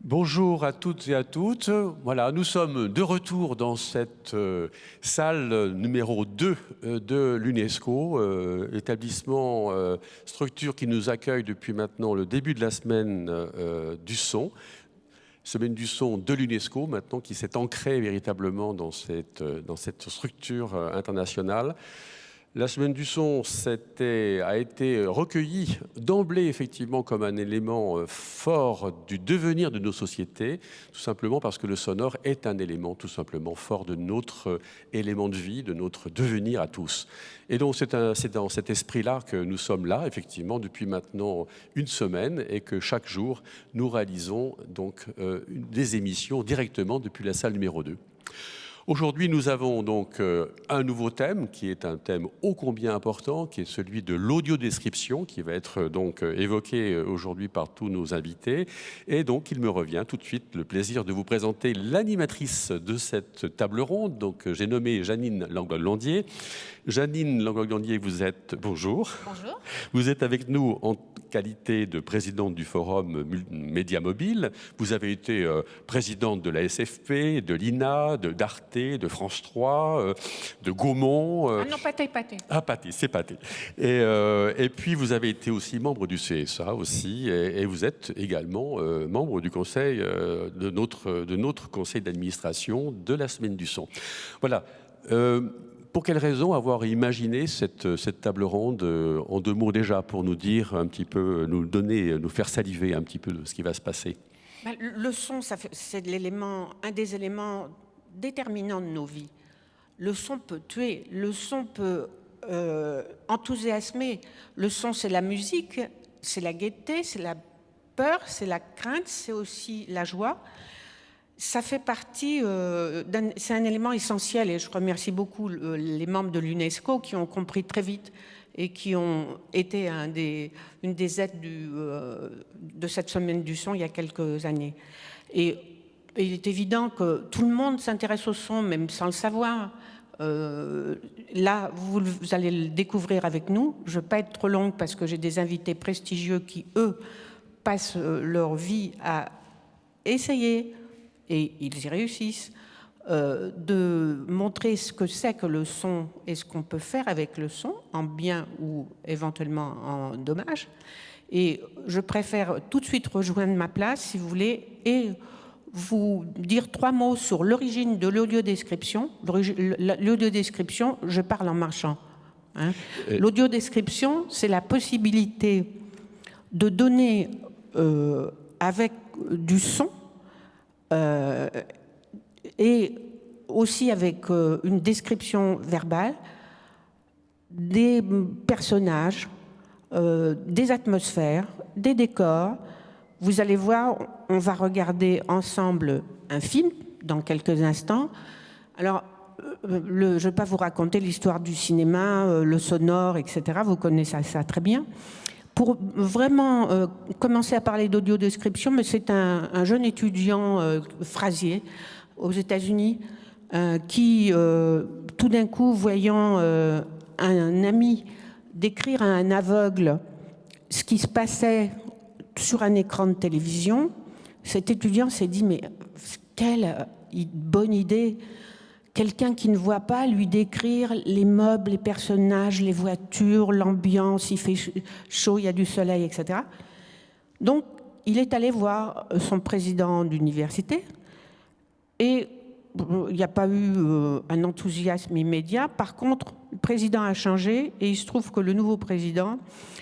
Bonjour à toutes et à toutes. Voilà, nous sommes de retour dans cette salle numéro 2 de l'UNESCO, établissement, structure qui nous accueille depuis maintenant le début de la semaine du son. Semaine du son de l'UNESCO, maintenant, qui s'est ancrée véritablement dans cette structure internationale. La semaine du son a été recueillie d'emblée effectivement comme un élément fort du devenir de nos sociétés, tout simplement parce que le sonore est un élément tout simplement fort de notre élément de vie, de notre devenir à tous. Et donc c'est dans cet esprit-là que nous sommes là, effectivement, depuis maintenant une semaine et que chaque jour nous réalisons donc des émissions directement depuis la salle numéro 2. Aujourd'hui, nous avons donc un nouveau thème qui est un thème ô combien important, qui est celui de l'audiodescription, qui va être donc évoqué aujourd'hui par tous nos invités. Et donc, il me revient tout de suite le plaisir de vous présenter l'animatrice de cette table ronde. Donc, j'ai nommé Janine Langlois-Glandier. Janine Langlois-Glandier, vous êtes... Bonjour. Bonjour. Vous êtes avec nous en qualité de présidente du Forum Média Mobile. Vous avez été présidente de la SFP, de l'INA, d'Arte, de France 3, de Gaumont. Ah non, Pathé. Ah, Pathé, c'est Pathé. Et puis, vous avez été aussi membre du CSA aussi, et vous êtes également membre du conseil, de notre conseil d'administration de la Semaine du Son. Voilà. Pour quelle raison avoir imaginé cette table ronde en deux mots déjà, pour nous dire un petit peu, nous faire saliver un petit peu de ce qui va se passer? Le son, c'est un des éléments déterminants de nos vies. Le son peut tuer, le son peut enthousiasmer. Le son, c'est la musique, c'est la gaieté, c'est la peur, c'est la crainte, c'est aussi la joie. Ça fait partie, c'est un élément essentiel et je remercie beaucoup les membres de l'UNESCO qui ont compris très vite et qui ont été une des aides de cette semaine du son il y a quelques années. Et il est évident que tout le monde s'intéresse au son, même sans le savoir. Là, vous allez le découvrir avec nous. Je ne vais pas être trop longue parce que j'ai des invités prestigieux qui, eux, passent leur vie à essayer, et ils y réussissent, de montrer ce que c'est que le son et ce qu'on peut faire avec le son, en bien ou éventuellement en dommage. Et je préfère tout de suite rejoindre ma place, si vous voulez, et vous dire trois mots sur l'origine de l'audiodescription. L'audiodescription, je parle en marchant. Hein. L'audiodescription, c'est la possibilité de donner avec du son et aussi avec une description verbale des personnages, des atmosphères, des décors. Vous allez voir, on va regarder ensemble un film dans quelques instants. Alors, je ne vais pas vous raconter l'histoire du cinéma, le sonore, etc. Vous connaissez ça très bien. Pour vraiment commencer à parler d'audiodescription, mais c'est un jeune étudiant phrasier aux États-Unis qui, tout d'un coup, voyant un ami décrire à un aveugle ce qui se passait sur un écran de télévision, cet étudiant s'est dit « mais quelle bonne idée !» Quelqu'un qui ne voit pas lui décrire les meubles, les personnages, les voitures, l'ambiance, il fait chaud, il y a du soleil, etc. Donc, il est allé voir son président d'université et il n'y a pas eu un enthousiasme immédiat. Par contre, le président a changé et il se trouve que le nouveau président,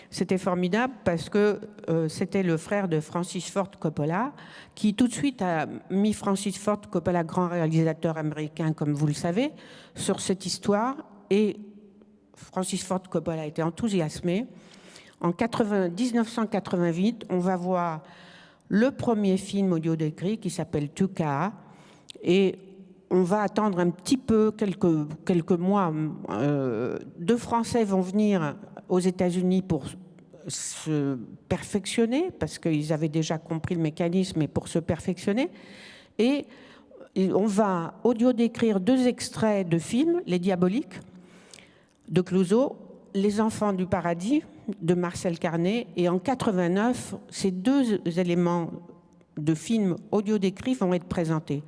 c'était formidable parce que c'était le frère de Francis Ford Coppola qui tout de suite a mis Francis Ford Coppola, grand réalisateur américain comme vous le savez, sur cette histoire. Et Francis Ford Coppola a été enthousiasmé. En 1988, on va voir le premier film audio décrit qui s'appelle Tuka et on va attendre un petit peu, quelques mois. Deux Français vont venir aux États-Unis pour se perfectionner, parce qu'ils avaient déjà compris le mécanisme, et pour se perfectionner. Et on va audio-décrire deux extraits de films, Les Diaboliques, de Clouzot, Les Enfants du Paradis, de Marcel Carné. Et en 89, ces deux éléments de films audio décrits vont être présentés.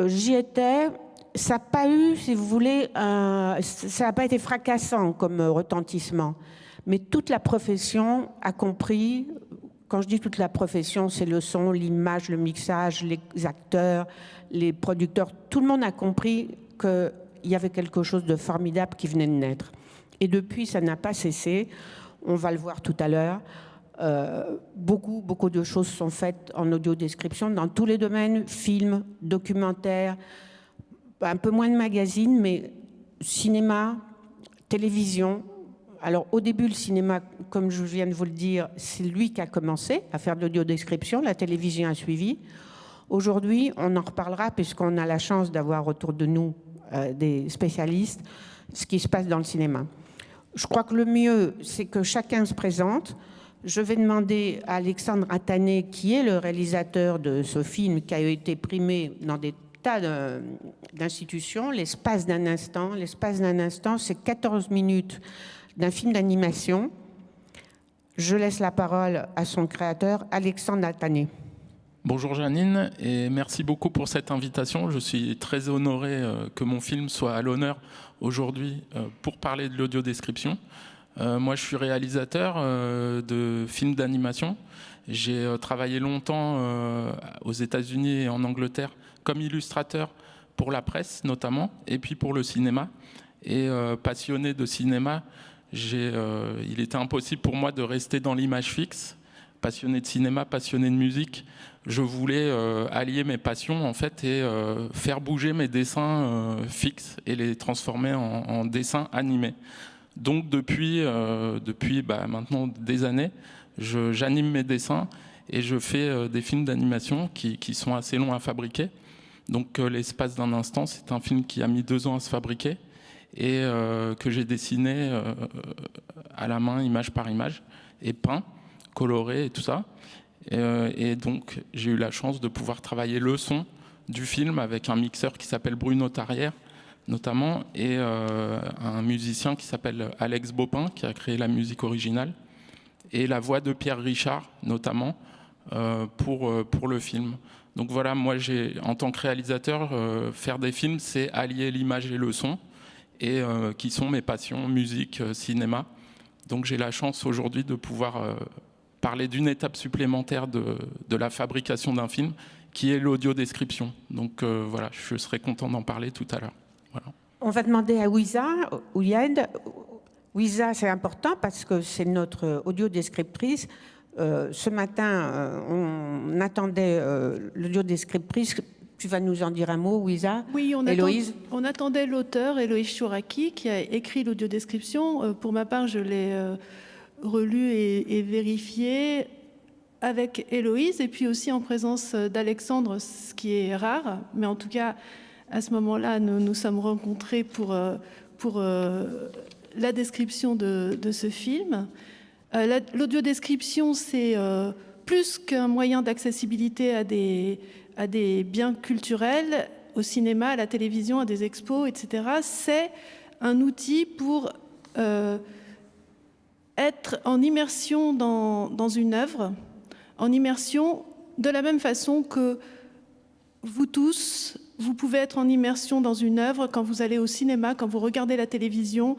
J'y étais, ça n'a pas eu, si vous voulez, ça n'a pas été fracassant comme retentissement, mais toute la profession a compris. Quand je dis toute la profession, c'est le son, l'image, le mixage, les acteurs, les producteurs. Tout le monde a compris qu'il y avait quelque chose de formidable qui venait de naître. Et depuis, ça n'a pas cessé. On va le voir tout à l'heure. Beaucoup de choses sont faites en audio-description dans tous les domaines, films, documentaires, un peu moins de magazines, mais cinéma, télévision. Alors, au début, le cinéma, comme je viens de vous le dire, c'est lui qui a commencé à faire de l'audio-description. La télévision a suivi. Aujourd'hui, on en reparlera puisqu'on a la chance d'avoir autour de nous des spécialistes, ce qui se passe dans le cinéma. Je crois que le mieux, c'est que chacun se présente. Je vais demander à Alexandre Attané, qui est le réalisateur de ce film, qui a été primé dans des tas d'institutions, L'espace d'un instant. L'espace d'un instant, c'est 14 minutes d'un film d'animation. Je laisse la parole à son créateur, Alexandre Attané. Bonjour Janine, et merci beaucoup pour cette invitation. Je suis très honoré que mon film soit à l'honneur aujourd'hui pour parler de l'audiodescription. Moi, je suis réalisateur de films d'animation. J'ai travaillé longtemps aux États-Unis et en Angleterre comme illustrateur pour la presse notamment, et puis pour le cinéma. Et passionné de cinéma, il était impossible pour moi de rester dans l'image fixe. Passionné de cinéma, passionné de musique, je voulais allier mes passions en fait et faire bouger mes dessins fixes et les transformer en dessins animés. Donc depuis maintenant des années, j'anime mes dessins et je fais des films d'animation qui sont assez longs à fabriquer. Donc L'espace d'un instant, c'est un film qui a mis 2 ans à se fabriquer et que j'ai dessiné à la main, image par image, et peint, coloré et tout ça. Et donc j'ai eu la chance de pouvoir travailler le son du film avec un mixeur qui s'appelle Bruno Tarière notamment, et un musicien qui s'appelle Alex Baupin qui a créé la musique originale, et la voix de Pierre Richard notamment pour le film. Donc voilà, moi en tant que réalisateur, faire des films, c'est allier l'image et le son, et qui sont mes passions, musique, cinéma. Donc j'ai la chance aujourd'hui de pouvoir parler d'une étape supplémentaire de la fabrication d'un film, qui est l'audiodescription. Donc voilà, je serai content d'en parler tout à l'heure. Voilà. On va demander à Ouyed. Ouiza, c'est important parce que c'est notre audiodescriptrice. Ce matin, on attendait l'audiodescriptrice. Tu vas nous en dire un mot, Ouiza? Oui, Héloïse. on attendait l'auteur, Héloïse Chouraki, qui a écrit l'audiodescription. Pour ma part, je l'ai relu et vérifié avec Héloïse, et puis aussi en présence d'Alexandre, ce qui est rare. Mais en tout cas, à ce moment-là, nous nous sommes rencontrés pour la description de ce film. L'audiodescription, c'est plus qu'un moyen d'accessibilité à des biens culturels, au cinéma, à la télévision, à des expos, etc. C'est un outil pour être en immersion dans une œuvre, en immersion de la même façon que vous tous, vous pouvez être en immersion dans une œuvre quand vous allez au cinéma, quand vous regardez la télévision.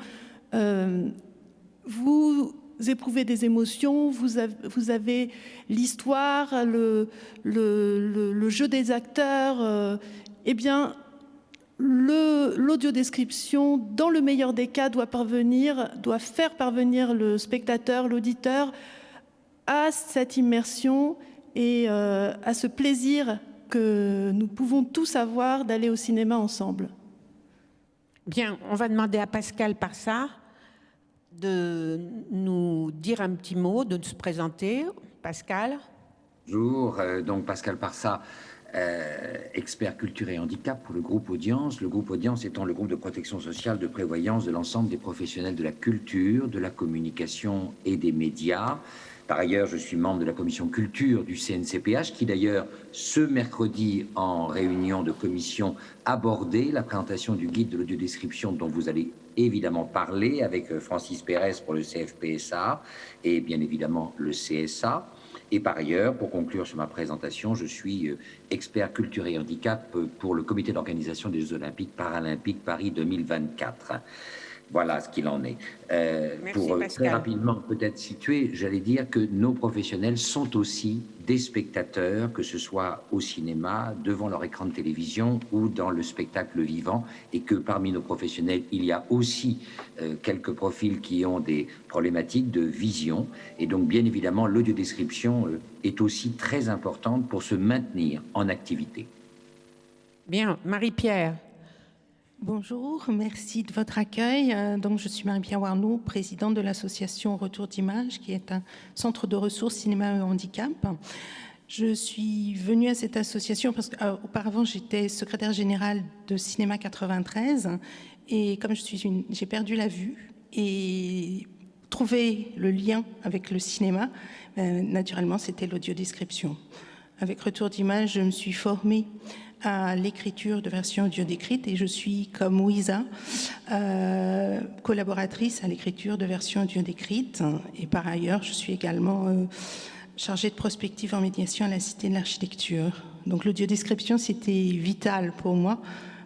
Vous éprouvez des émotions, vous avez l'histoire, le jeu des acteurs. Eh bien, l'audiodescription, dans le meilleur des cas, doit faire parvenir le spectateur, l'auditeur, à cette immersion et à ce plaisir que nous pouvons tous avoir d'aller au cinéma ensemble. Bien, on va demander à Pascal Parsat de nous dire un petit mot, de se présenter. Pascal. Bonjour, donc Pascal Parsat, expert culture et handicap pour le groupe Audience. Le groupe Audience étant le groupe de protection sociale de prévoyance de l'ensemble des professionnels de la culture, de la communication et des médias. Par ailleurs, je suis membre de la commission culture du CNCPH, qui d'ailleurs, ce mercredi, en réunion de commission, abordait la présentation du guide de l'audiodescription dont vous allez évidemment parler avec Francis Pérez pour le CFPSA et bien évidemment le CSA. Et par ailleurs, pour conclure sur ma présentation, je suis expert culture et handicap pour le comité d'organisation des Jeux Olympiques Paralympiques Paris 2024. Voilà ce qu'il en est. Pour très rapidement peut-être situer, j'allais dire que nos professionnels sont aussi des spectateurs, que ce soit au cinéma, devant leur écran de télévision ou dans le spectacle vivant, et que parmi nos professionnels, il y a aussi quelques profils qui ont des problématiques de vision. Et donc, bien évidemment, l'audiodescription est aussi très importante pour se maintenir en activité. Bien, Marie-Pierre. Bonjour, merci de votre accueil. Donc, je suis Marie-Pierre Warnoux, présidente de l'association Retour d'Images, qui est un centre de ressources cinéma et handicap. Je suis venue à cette association parce qu'auparavant, j'étais secrétaire générale de Cinéma 93 et comme j'ai perdu la vue et trouver le lien avec le cinéma, naturellement, c'était l'audiodescription. Avec Retour d'Images, je me suis formée à l'écriture de versions audio décrites et je suis, comme Ouisa, collaboratrice à l'écriture de versions audio décrites. Et par ailleurs, je suis également chargée de prospective en médiation à la Cité de l'Architecture. Donc l'audiodescription, c'était vital pour moi,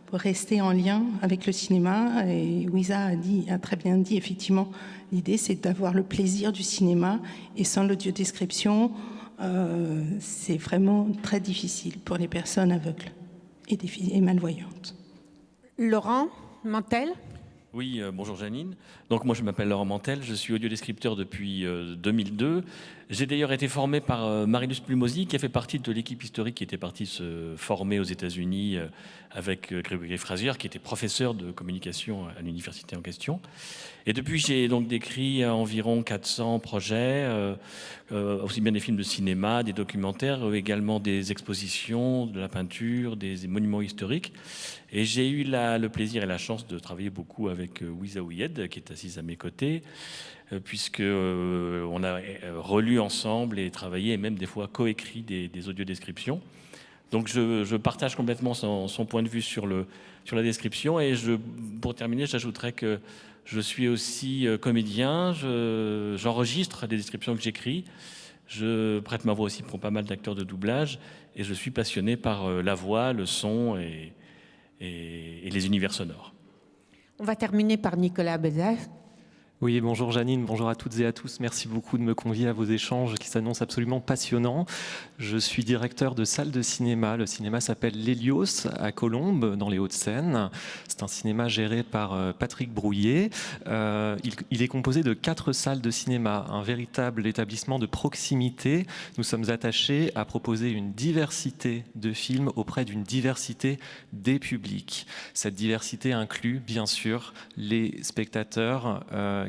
pour rester en lien avec le cinéma. Et Ouisa a très bien dit, effectivement, l'idée, c'est d'avoir le plaisir du cinéma. Et sans l'audiodescription, c'est vraiment très difficile pour les personnes aveugles et malvoyantes. Laurent Mantel. Oui, bonjour Janine. Donc moi je m'appelle Laurent Mantel, je suis audiodescripteur depuis 2002. J'ai d'ailleurs été formé par Marilus Plumosi qui a fait partie de l'équipe historique qui était partie se former aux États-Unis avec Gregory Frazier qui était professeur de communication à l'université en question. Et depuis j'ai donc décrit environ 400 projets, aussi bien des films de cinéma, des documentaires, également des expositions, de la peinture, des monuments historiques. Et j'ai eu le plaisir et la chance de travailler beaucoup avec Ouisa Ouyed, qui est assise à mes côtés, puisque on a relu ensemble et travaillé, et même des fois coécrit des audiodescriptions. Donc je partage complètement son point de vue sur la description. Et pour terminer, j'ajouterais que je suis aussi comédien, j'enregistre des descriptions que j'écris, je prête ma voix aussi pour pas mal d'acteurs de doublage, et je suis passionné par la voix, le son et les univers sonores. On va terminer par Nicolas Bézat. Oui, bonjour Janine, bonjour à toutes et à tous. Merci beaucoup de me convier à vos échanges qui s'annoncent absolument passionnants. Je suis directeur de salle de cinéma. Le cinéma s'appelle l'Hélios à Colombes, dans les Hauts-de-Seine. C'est un cinéma géré par Patrick Brouillet. Il est composé de 4 salles de cinéma, un véritable établissement de proximité. Nous sommes attachés à proposer une diversité de films auprès d'une diversité des publics. Cette diversité inclut, bien sûr, les spectateurs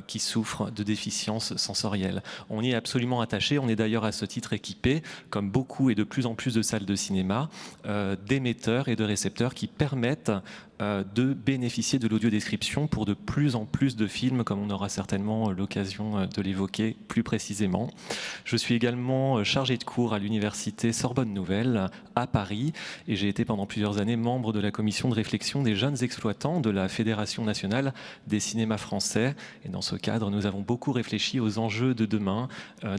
qui souffrent de déficiences sensorielles. On y est absolument attaché. On est d'ailleurs à ce titre équipé, comme beaucoup et de plus en plus de salles de cinéma, d'émetteurs et de récepteurs qui permettent de bénéficier de l'audiodescription pour de plus en plus de films, comme on aura certainement l'occasion de l'évoquer plus précisément. Je suis également chargé de cours à l'université Sorbonne Nouvelle à Paris et j'ai été pendant plusieurs années membre de la commission de réflexion des jeunes exploitants de la Fédération nationale des cinémas français. Et dans ce cadre, nous avons beaucoup réfléchi aux enjeux de demain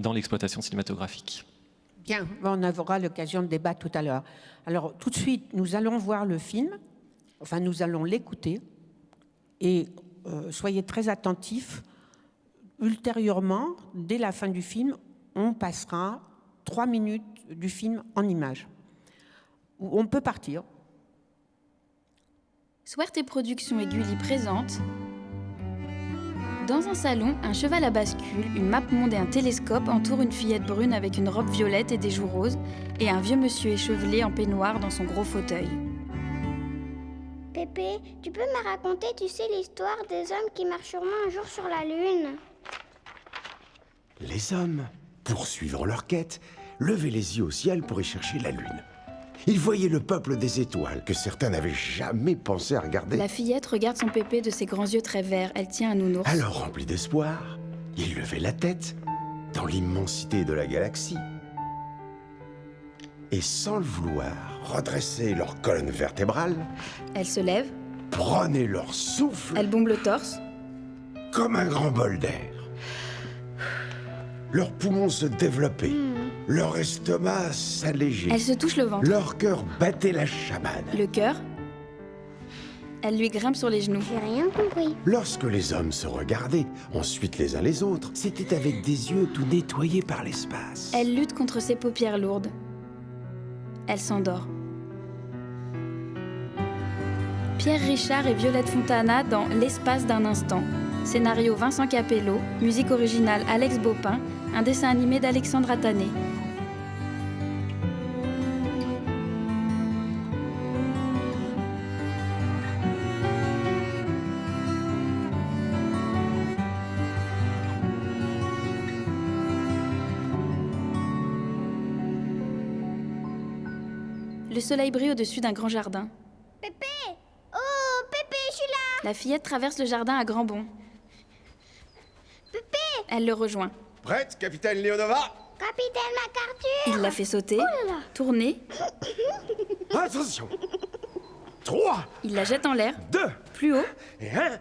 dans l'exploitation cinématographique. Bien, on aura l'occasion de débattre tout à l'heure. Alors, tout de suite, nous allons voir le film. Enfin, nous allons l'écouter et soyez très attentifs. Ultérieurement, dès la fin du film, on passera 3 minutes du film en images. On peut partir. Swerte Productions et Gulli présente. Dans un salon, un cheval à bascule, une map monde et un télescope entourent une fillette brune avec une robe violette et des joues roses et un vieux monsieur échevelé en peignoir dans son gros fauteuil. Pépé, tu peux me raconter, tu sais, l'histoire des hommes qui marcheront un jour sur la Lune? Les hommes, poursuivant leur quête, levaient les yeux au ciel pour y chercher la Lune. Ils voyaient le peuple des étoiles que certains n'avaient jamais pensé à regarder. La fillette regarde son pépé de ses grands yeux très verts. Elle tient un nounours. Alors, remplis d'espoir, ils levaient la tête dans l'immensité de la galaxie. Et sans le vouloir, redressaient leur colonne vertébrale. Elle se lève. Prenaient leur souffle. Elle bombe le torse. Comme un grand bol d'air. Leurs poumons se développaient. Leur estomac s'allégeait. Elle se touche le ventre. Leur cœur battait la chamade. Le cœur. Elle lui grimpe sur les genoux. J'ai rien compris. Lorsque les hommes se regardaient, ensuite les uns les autres, c'était avec des yeux tout nettoyés par l'espace. Elle lutte contre ses paupières lourdes. Elle s'endort. Pierre Richard et Violette Fontana dans L'espace d'un instant. Scénario Vincent Capello, musique originale Alex Baupin, un dessin animé d'Alexandre Attané. Le soleil brille au-dessus d'un grand jardin. Pépé! Oh, Pépé, je suis là! La fillette traverse le jardin à grands bonds. Pépé! Elle le rejoint. Prête, capitaine Leonova? Capitaine MacArthur! Il la fait sauter, Oh là là. tourner. Attention! 3, Il la jette en l'air, 2 plus haut. et 1,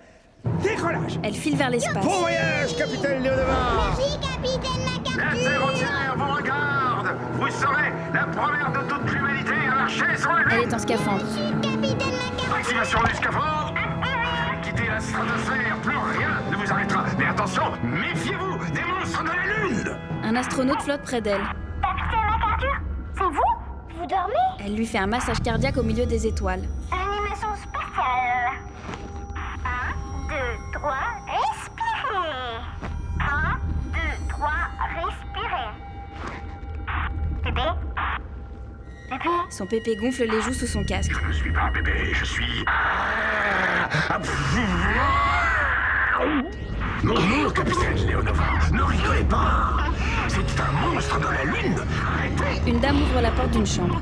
décollage! Elle file vers l'espace. Bon voyage, capitaine Leonova! Merci, Capitaine MacArthur! L'interrogateur vous regarde. Vous serez la première de toute l'humanité à marcher sur la Elle Lune. est en scaphandre. Capitaine MacArthur! Activation du scaphandre. Quittez la stratosphère, plus rien ne vous arrêtera. Mais attention, méfiez-vous des monstres de la Lune. Un astronaute flotte près d'elle. Capitaine MacArthur, c'est vous? Vous dormez? Elle lui fait un massage cardiaque au milieu des étoiles. Animation spéciale. 1, 2, 3, respirez. 1, 2, 3, respirez. Bébé? Bébé? Son pépé gonfle les joues sous son casque. Je ne suis pas un bébé, je suis... Non, capitaine Leonova, ne rigolez pas. C'est un monstre de la Lune. Arrêtez. Une dame ouvre la porte d'une chambre.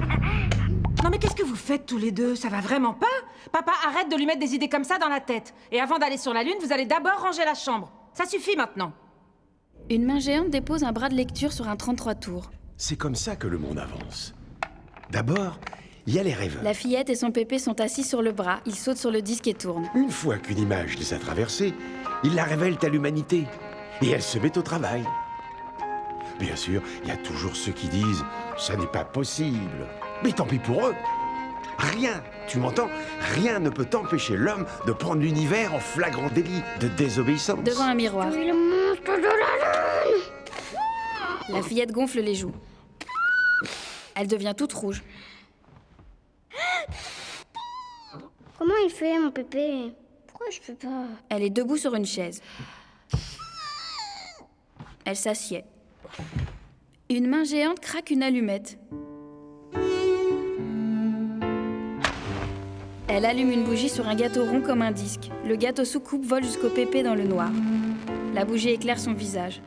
Non mais qu'est-ce que vous faites tous les deux? Ça va vraiment pas? Papa, arrête de lui mettre des idées comme ça dans la tête. Et avant d'aller sur la Lune, vous allez d'abord ranger la chambre. Ça suffit maintenant. Une main géante dépose un bras de lecture sur un 33 tours. C'est comme ça que le monde avance. D'abord, il y a les rêveurs. La fillette et son pépé sont assis sur le bras. Ils sautent sur le disque et tournent. Une fois qu'une image les a traversés, ils la révèlent à l'humanité. Et elle se met au travail. Bien sûr, il y a toujours ceux qui disent « ça n'est pas possible ». Mais tant pis pour eux. Rien, tu m'entends? Rien ne peut empêcher l'homme de prendre l'univers en flagrant délit de désobéissance. Devant un miroir, Le monstre de la Lune! la fillette gonfle les joues. Elle devient toute rouge. Comment il fait, mon pépé? Pourquoi je peux pas? Elle est debout sur une chaise. Elle s'assied. Une main géante craque une allumette. Elle allume une bougie sur un gâteau rond comme un disque. Le gâteau sous coupe vole jusqu'au pépé dans le noir. La bougie éclaire son visage.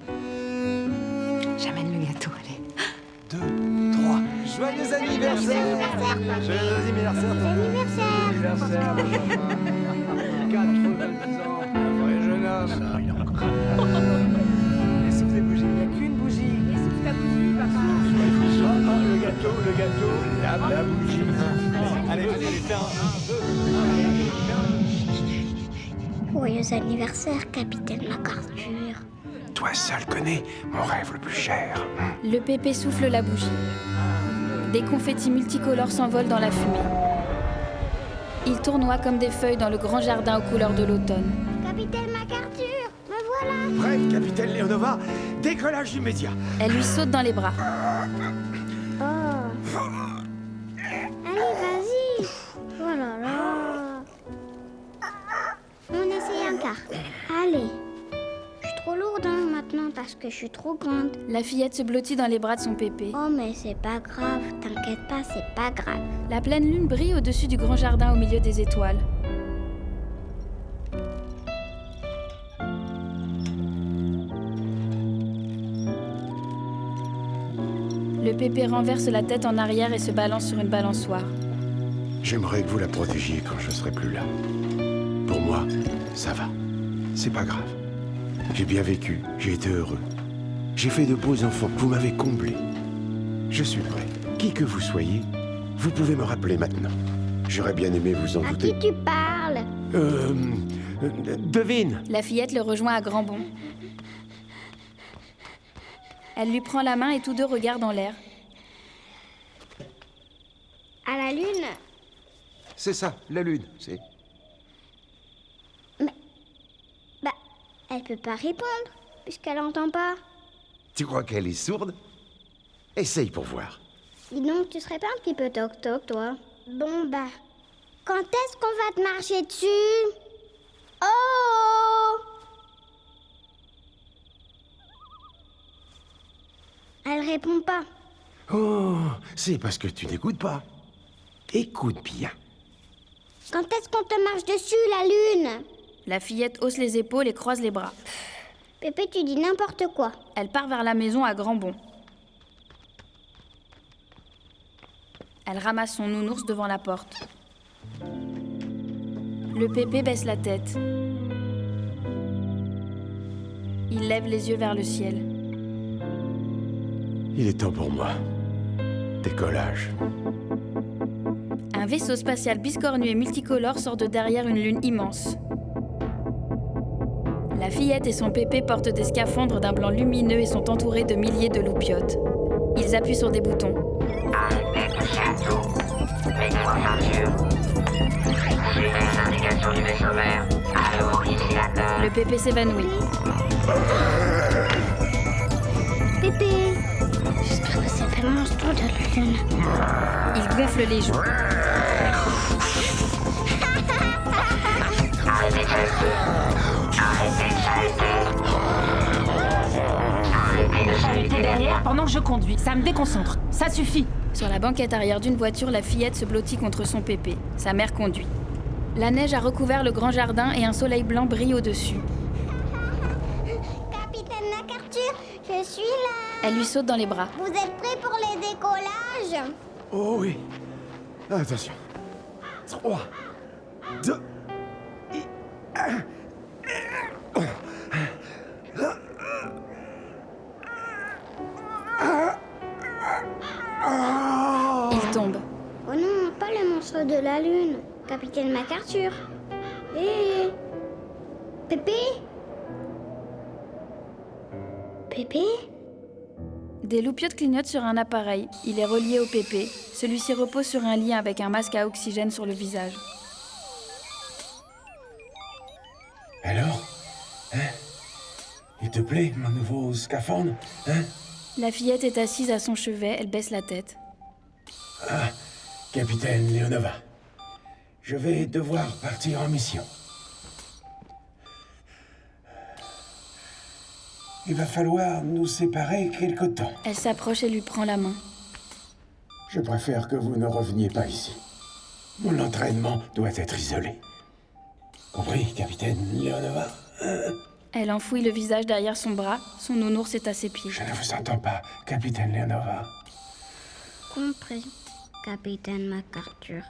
J'amène le gâteau, allez. 2, 3. Joyeux anniversaire! Joyeux anniversaire! Anniversaire! 90 ans, un vrai jeune homme. Et souffle les bougies, il n'y a qu'une bougie. Et souffle la bougie, papa. Le gâteau, la bougie. Allez, faire un, 2, 1. Joyeux anniversaire, Capitaine MacArthur. Toi seul connais mon rêve le plus cher. Le pépé souffle la bougie. Des confettis multicolores s'envolent dans la fumée. Ils tournoient comme des feuilles dans le grand jardin aux couleurs de l'automne. Capitaine MacArthur, me voilà! Prête, capitaine Leonova, décollage immédiat. Elle lui saute dans les bras. Oh! Allez, vas-y! Oh là là! On essaye un quart. Allez! Je suis trop lourde hein, maintenant parce que je suis trop grande. La fillette se blottit dans les bras de son pépé. Oh mais c'est pas grave, t'inquiète pas, c'est pas grave. La pleine lune brille au-dessus du grand jardin au milieu des étoiles. Le pépé renverse la tête en arrière et se balance sur une balançoire. J'aimerais que vous la protégiez quand je serai plus là. Pour moi, ça va. C'est pas grave. J'ai bien vécu, j'ai été heureux. J'ai fait de beaux enfants, vous m'avez comblé. Je suis prêt. Qui que vous soyez, vous pouvez me rappeler maintenant. J'aurais bien aimé vous en À douter. qui tu parles? Devine. La fillette le rejoint à grands bonds. Elle lui prend la main et tous deux regardent en l'air. À la lune? C'est ça, la lune, c'est... Bah, elle peut pas répondre, puisqu'elle entend pas. Tu crois qu'elle est sourde? Essaye pour voir. Dis donc, tu serais pas un petit peu toc-toc, toi? Bon, bah, quand est-ce qu'on va te marcher dessus? Oh! Elle répond pas. Oh, c'est parce que tu n'écoutes pas. Écoute bien. Quand est-ce qu'on te marche dessus, la lune? La fillette hausse les épaules et croise les bras. Pépé, tu dis n'importe quoi. Elle part vers la maison à grands bonds. Elle ramasse son nounours devant la porte. Le Pépé baisse la tête. Il lève les yeux vers le ciel. Il est temps pour moi. Décollage. Un vaisseau spatial biscornu et multicolore sort de derrière une lune immense. La fillette et son Pépé portent des scaphandres d'un blanc lumineux et sont entourés de milliers de loupiotes. Ils appuient sur des boutons. Arrêtez de tout. Mettez-moi ceinture. Suivez les indications du vaisseau mère. Allô, ici la Terre. Le Pépé s'évanouit. Pépé, j'espère que c'est pas le monstre de la lune. Il gonfle les joues. Arrêtez de salter. Arrêtez de salter. Arrêtez de saluter derrière Pendant que je conduis, ça me déconcentre. Ça suffit. Sur la banquette arrière d'une voiture, la fillette se blottit contre son Pépé. Sa mère conduit. La neige a recouvert le grand jardin et un soleil blanc brille au-dessus. Capitaine MacArthur, je suis là. Elle lui saute dans les bras. Vous êtes prêts pour les décollages? Oh oui. Attention. 3, 2, 1. Il tombe. Oh non, pas le monstre de la lune. Capitaine MacArthur. Hé Pépé? Pépé? Des loupiotes clignotent sur un appareil. Il est relié au Pépé. Celui-ci repose sur un lit avec un masque à oxygène sur le visage. Alors? Hein? Il te plaît, mon nouveau scaphandre? Hein? La fillette est assise à son chevet, elle baisse la tête. Ah, capitaine Leonova. Je vais devoir partir en mission. Il va falloir nous séparer quelque temps. Elle s'approche et lui prend la main. Je préfère que vous ne reveniez pas ici. Mon entraînement doit être isolé. Compris, capitaine Leonova? Elle enfouit le visage derrière son bras, son nounours est à ses pieds. Je ne vous entends pas, capitaine Leonova. Compris, capitaine MacArthur.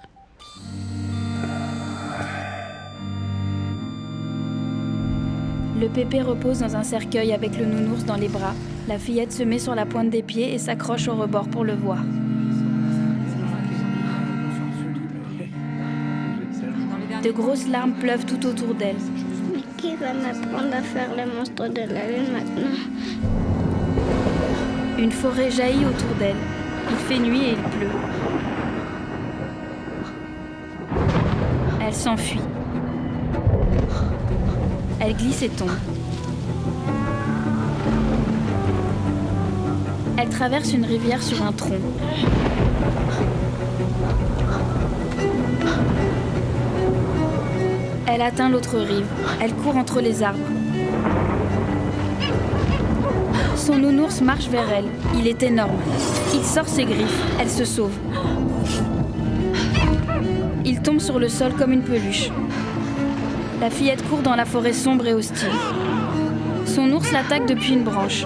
Le Pépé repose dans un cercueil avec le nounours dans les bras. La fillette se met sur la pointe des pieds et s'accroche au rebord pour le voir. De grosses larmes pleuvent tout autour d'elle. Mais qui va m'apprendre à faire le monstre de la lune maintenant? Une forêt jaillit autour d'elle. Il fait nuit et il pleut. Elle s'enfuit. Elle glisse et tombe. Elle traverse une rivière sur un tronc. Elle atteint l'autre rive. Elle court entre les arbres. Son nounours marche vers elle. Il est énorme. Il sort ses griffes. Elle se sauve. Il tombe sur le sol comme une peluche. La fillette court dans la forêt sombre et hostile. Son ours l'attaque depuis une branche.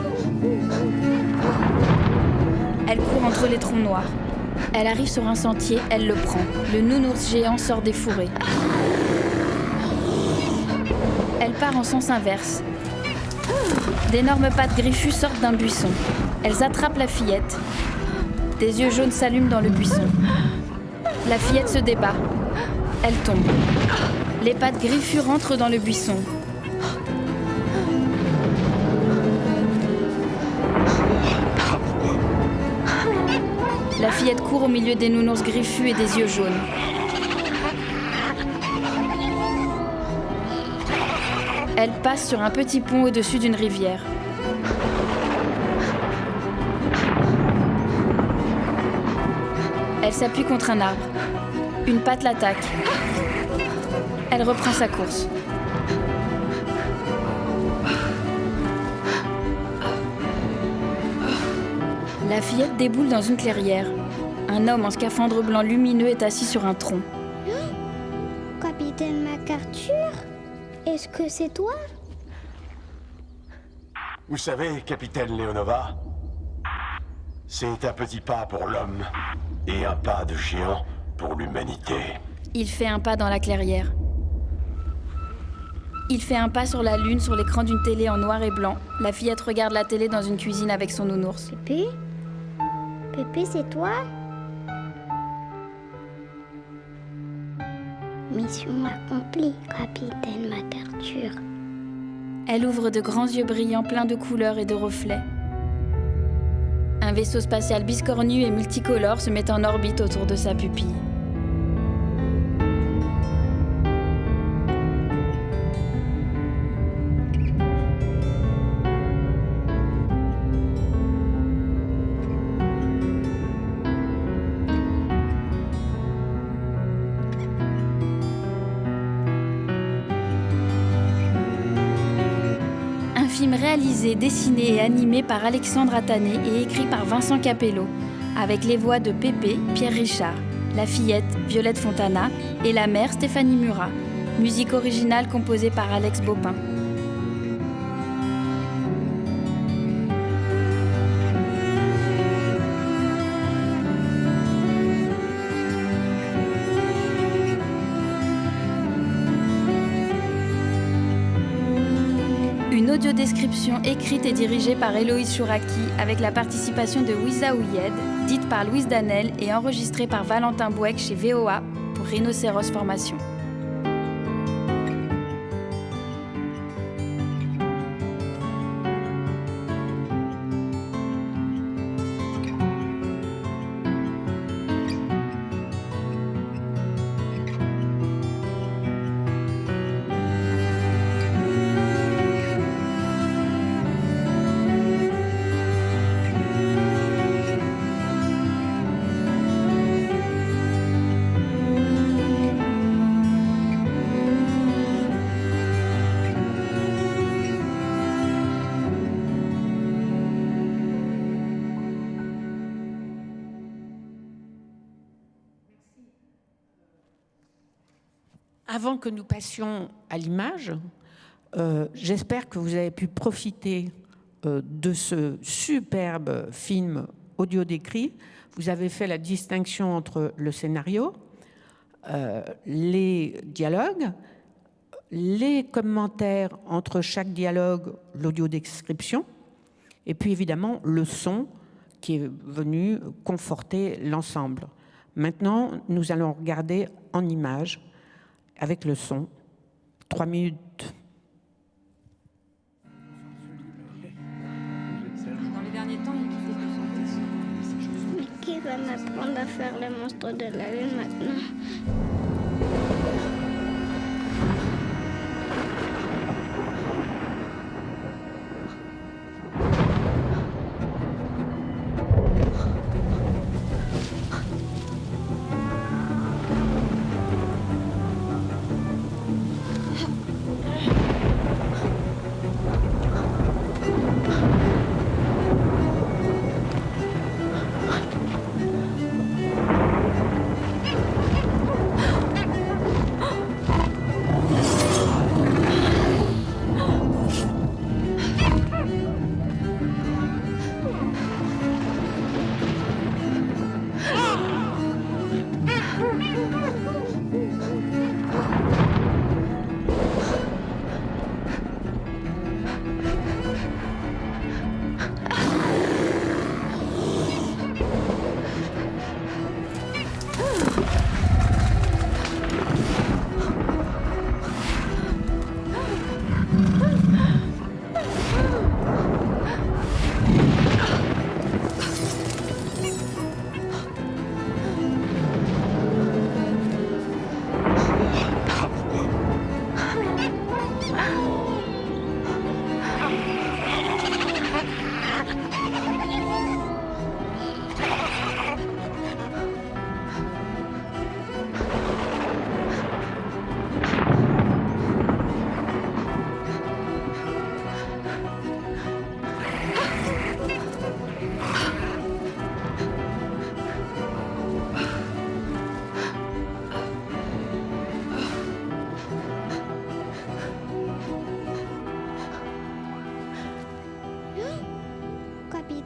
Elle court entre les troncs noirs. Elle arrive sur un sentier, elle le prend. Le nounours géant sort des fourrés. Elle part en sens inverse. D'énormes pattes griffues sortent d'un buisson. Elles attrapent la fillette. Des yeux jaunes s'allument dans le buisson. La fillette se débat. Elle tombe. Les pattes griffues rentrent dans le buisson. La fillette court au milieu des nounours griffus et des yeux jaunes. Elle passe sur un petit pont au-dessus d'une rivière. Elle s'appuie contre un arbre. Une patte l'attaque. Elle reprend sa course. La fillette déboule dans une clairière. Un homme en scaphandre blanc lumineux est assis sur un tronc. Capitaine MacArthur, est-ce que c'est toi? Vous savez, capitaine Leonova, c'est un petit pas pour l'homme et un pas de géant pour l'humanité. Il fait un pas dans la clairière. Il fait un pas sur la lune sur l'écran d'une télé en noir et blanc. La fillette regarde la télé dans une cuisine avec son nounours. Pépé? Pépé, c'est toi? Mission accomplie, capitaine MacArthur. Elle ouvre de grands yeux brillants pleins de couleurs et de reflets. Un vaisseau spatial biscornu et multicolore se met en orbite autour de sa pupille. Réalisé, dessiné et animé par Alexandre Attané et écrit par Vincent Capello, avec les voix de Pépé, Pierre Richard, la fillette, Violette Fontana, et la mère, Stéphanie Murat. Musique originale composée par Alex Baupin. Une audiodescription écrite et dirigée par Héloïse Chouraki avec la participation de Wiza Ouyed, dite par Louise Danel et enregistrée par Valentin Bouec chez VOA pour Rhinocéros Formation. Avant que nous passions à l'image, j'espère que vous avez pu profiter de ce superbe film audio décrit. Vous avez fait la distinction entre le scénario, les dialogues, les commentaires entre chaque dialogue, l'audio description, et puis évidemment le son qui est venu conforter l'ensemble. Maintenant, nous allons regarder en images avec le son. 3 minutes. Dans les derniers temps, il quittait de Mais qui va m'apprendre à faire les monstres de la lune maintenant?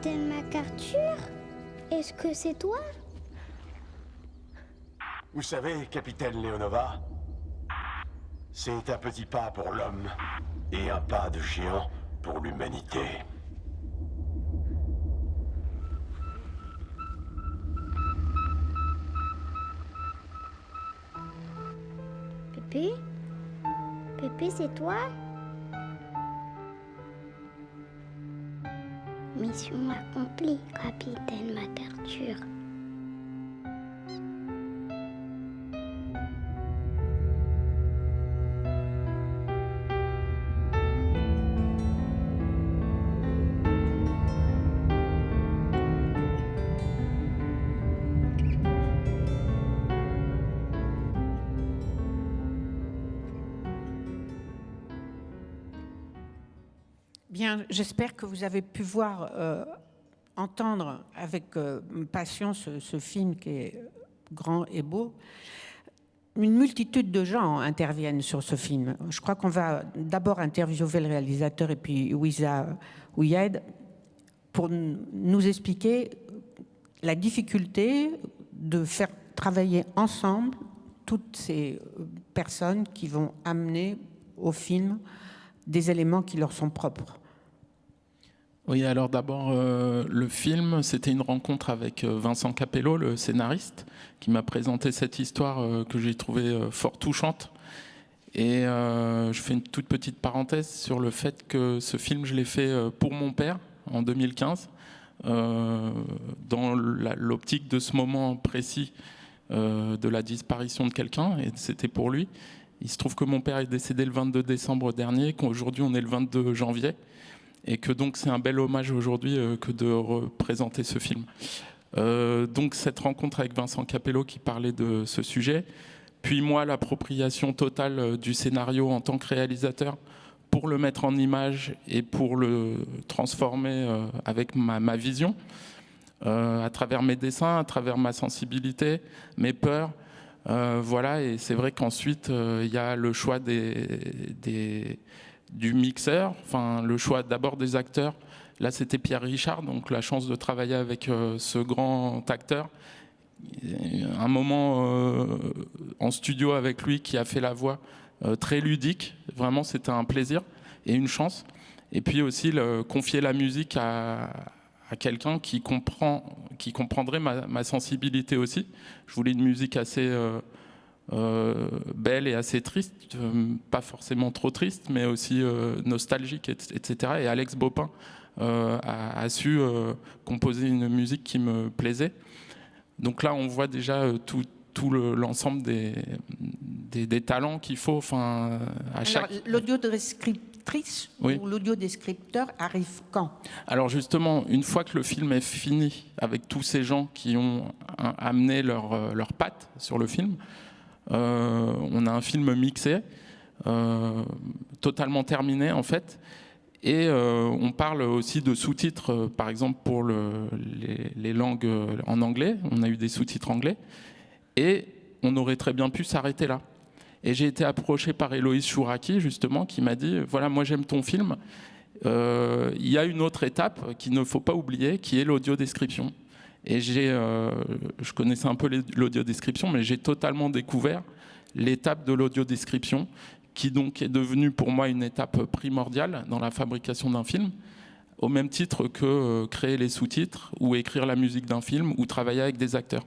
Capitaine MacArthur? Est-ce que c'est toi? Vous savez, capitaine Leonova, c'est un petit pas pour l'homme et un pas de géant pour l'humanité. Pépé? Pépé, c'est toi? Mission accomplie, Capitaine MacArthur. Bien, j'espère que vous avez pu voir, entendre avec passion ce film qui est grand et beau. Une multitude de gens interviennent sur ce film. Je crois qu'on va d'abord interviewer le réalisateur et puis Wiza Ouyed pour nous expliquer la difficulté de faire travailler ensemble toutes ces personnes qui vont amener au film des éléments qui leur sont propres. Oui, alors d'abord, le film, c'était une rencontre avec Vincent Capello, le scénariste, qui m'a présenté cette histoire que j'ai trouvée fort touchante. Et je fais une toute petite parenthèse sur le fait que ce film, je l'ai fait pour mon père en 2015, dans l'optique de ce moment précis de la disparition de quelqu'un, et c'était pour lui. Il se trouve que mon père est décédé le 22 décembre dernier, qu'aujourd'hui on est le 22 janvier, et que donc c'est un bel hommage aujourd'hui que de représenter ce film. Donc cette rencontre avec Vincent Capello qui parlait de ce sujet, puis moi l'appropriation totale du scénario en tant que réalisateur pour le mettre en image et pour le transformer avec ma vision, à travers mes dessins, à travers ma sensibilité, mes peurs. Voilà, et c'est vrai qu'ensuite il y a le choix du mixeur, enfin le choix d'abord des acteurs. Là c'était Pierre Richard, donc la chance de travailler avec ce grand acteur. Un moment en studio avec lui qui a fait la voix très ludique, vraiment c'était un plaisir et une chance. Et puis aussi confier la musique à quelqu'un qui comprendrait ma sensibilité aussi. Je voulais une musique assez belle et assez triste, pas forcément trop triste, mais aussi nostalgique, etc. Et Alex Bopin a su composer une musique qui me plaisait. Donc là, on voit déjà tout l'ensemble des talents qu'il faut. Enfin, à chaque. L'audiodescriptrice ou l'audiodescripteur arrive quand? Alors justement, une fois que le film est fini, avec tous ces gens qui ont amené leur patte sur le film, on a un film mixé, totalement terminé en fait. Et on parle aussi de sous-titres, par exemple pour les langues en anglais. On a eu des sous-titres anglais. Et on aurait très bien pu s'arrêter là. Et j'ai été approché par Héloïse Chouraki, justement, qui m'a dit, voilà, moi j'aime ton film. Il y a une autre étape qu'il ne faut pas oublier, qui est l'audiodescription. Et je connaissais un peu l'audiodescription, mais j'ai totalement découvert l'étape de l'audiodescription, qui donc est devenue pour moi une étape primordiale dans la fabrication d'un film, au même titre que créer les sous-titres, ou écrire la musique d'un film, ou travailler avec des acteurs.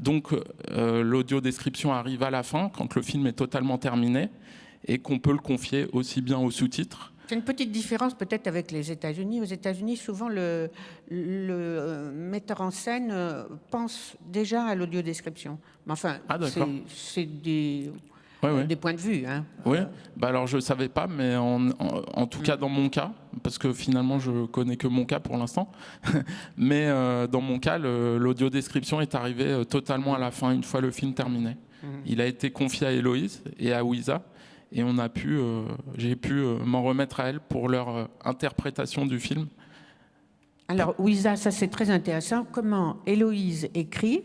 Donc l'audiodescription arrive à la fin, quand le film est totalement terminé, et qu'on peut le confier aussi bien aux sous-titres. C'est une petite différence peut-être avec les États-Unis. Aux États-Unis, souvent le metteur en scène pense déjà à l'audiodescription. Mais enfin, c'est des points de vue. Hein. Oui, bah alors je ne savais pas, mais en tout cas dans mon cas, parce que finalement je ne connais que mon cas pour l'instant, mais dans mon cas, l'audiodescription est arrivée totalement à la fin, une fois le film terminé. Il a été confié à Héloïse et à Wiza, et j'ai pu m'en remettre à elles pour leur interprétation du film. Alors Wiza, ça c'est très intéressant. Comment Héloïse écrit,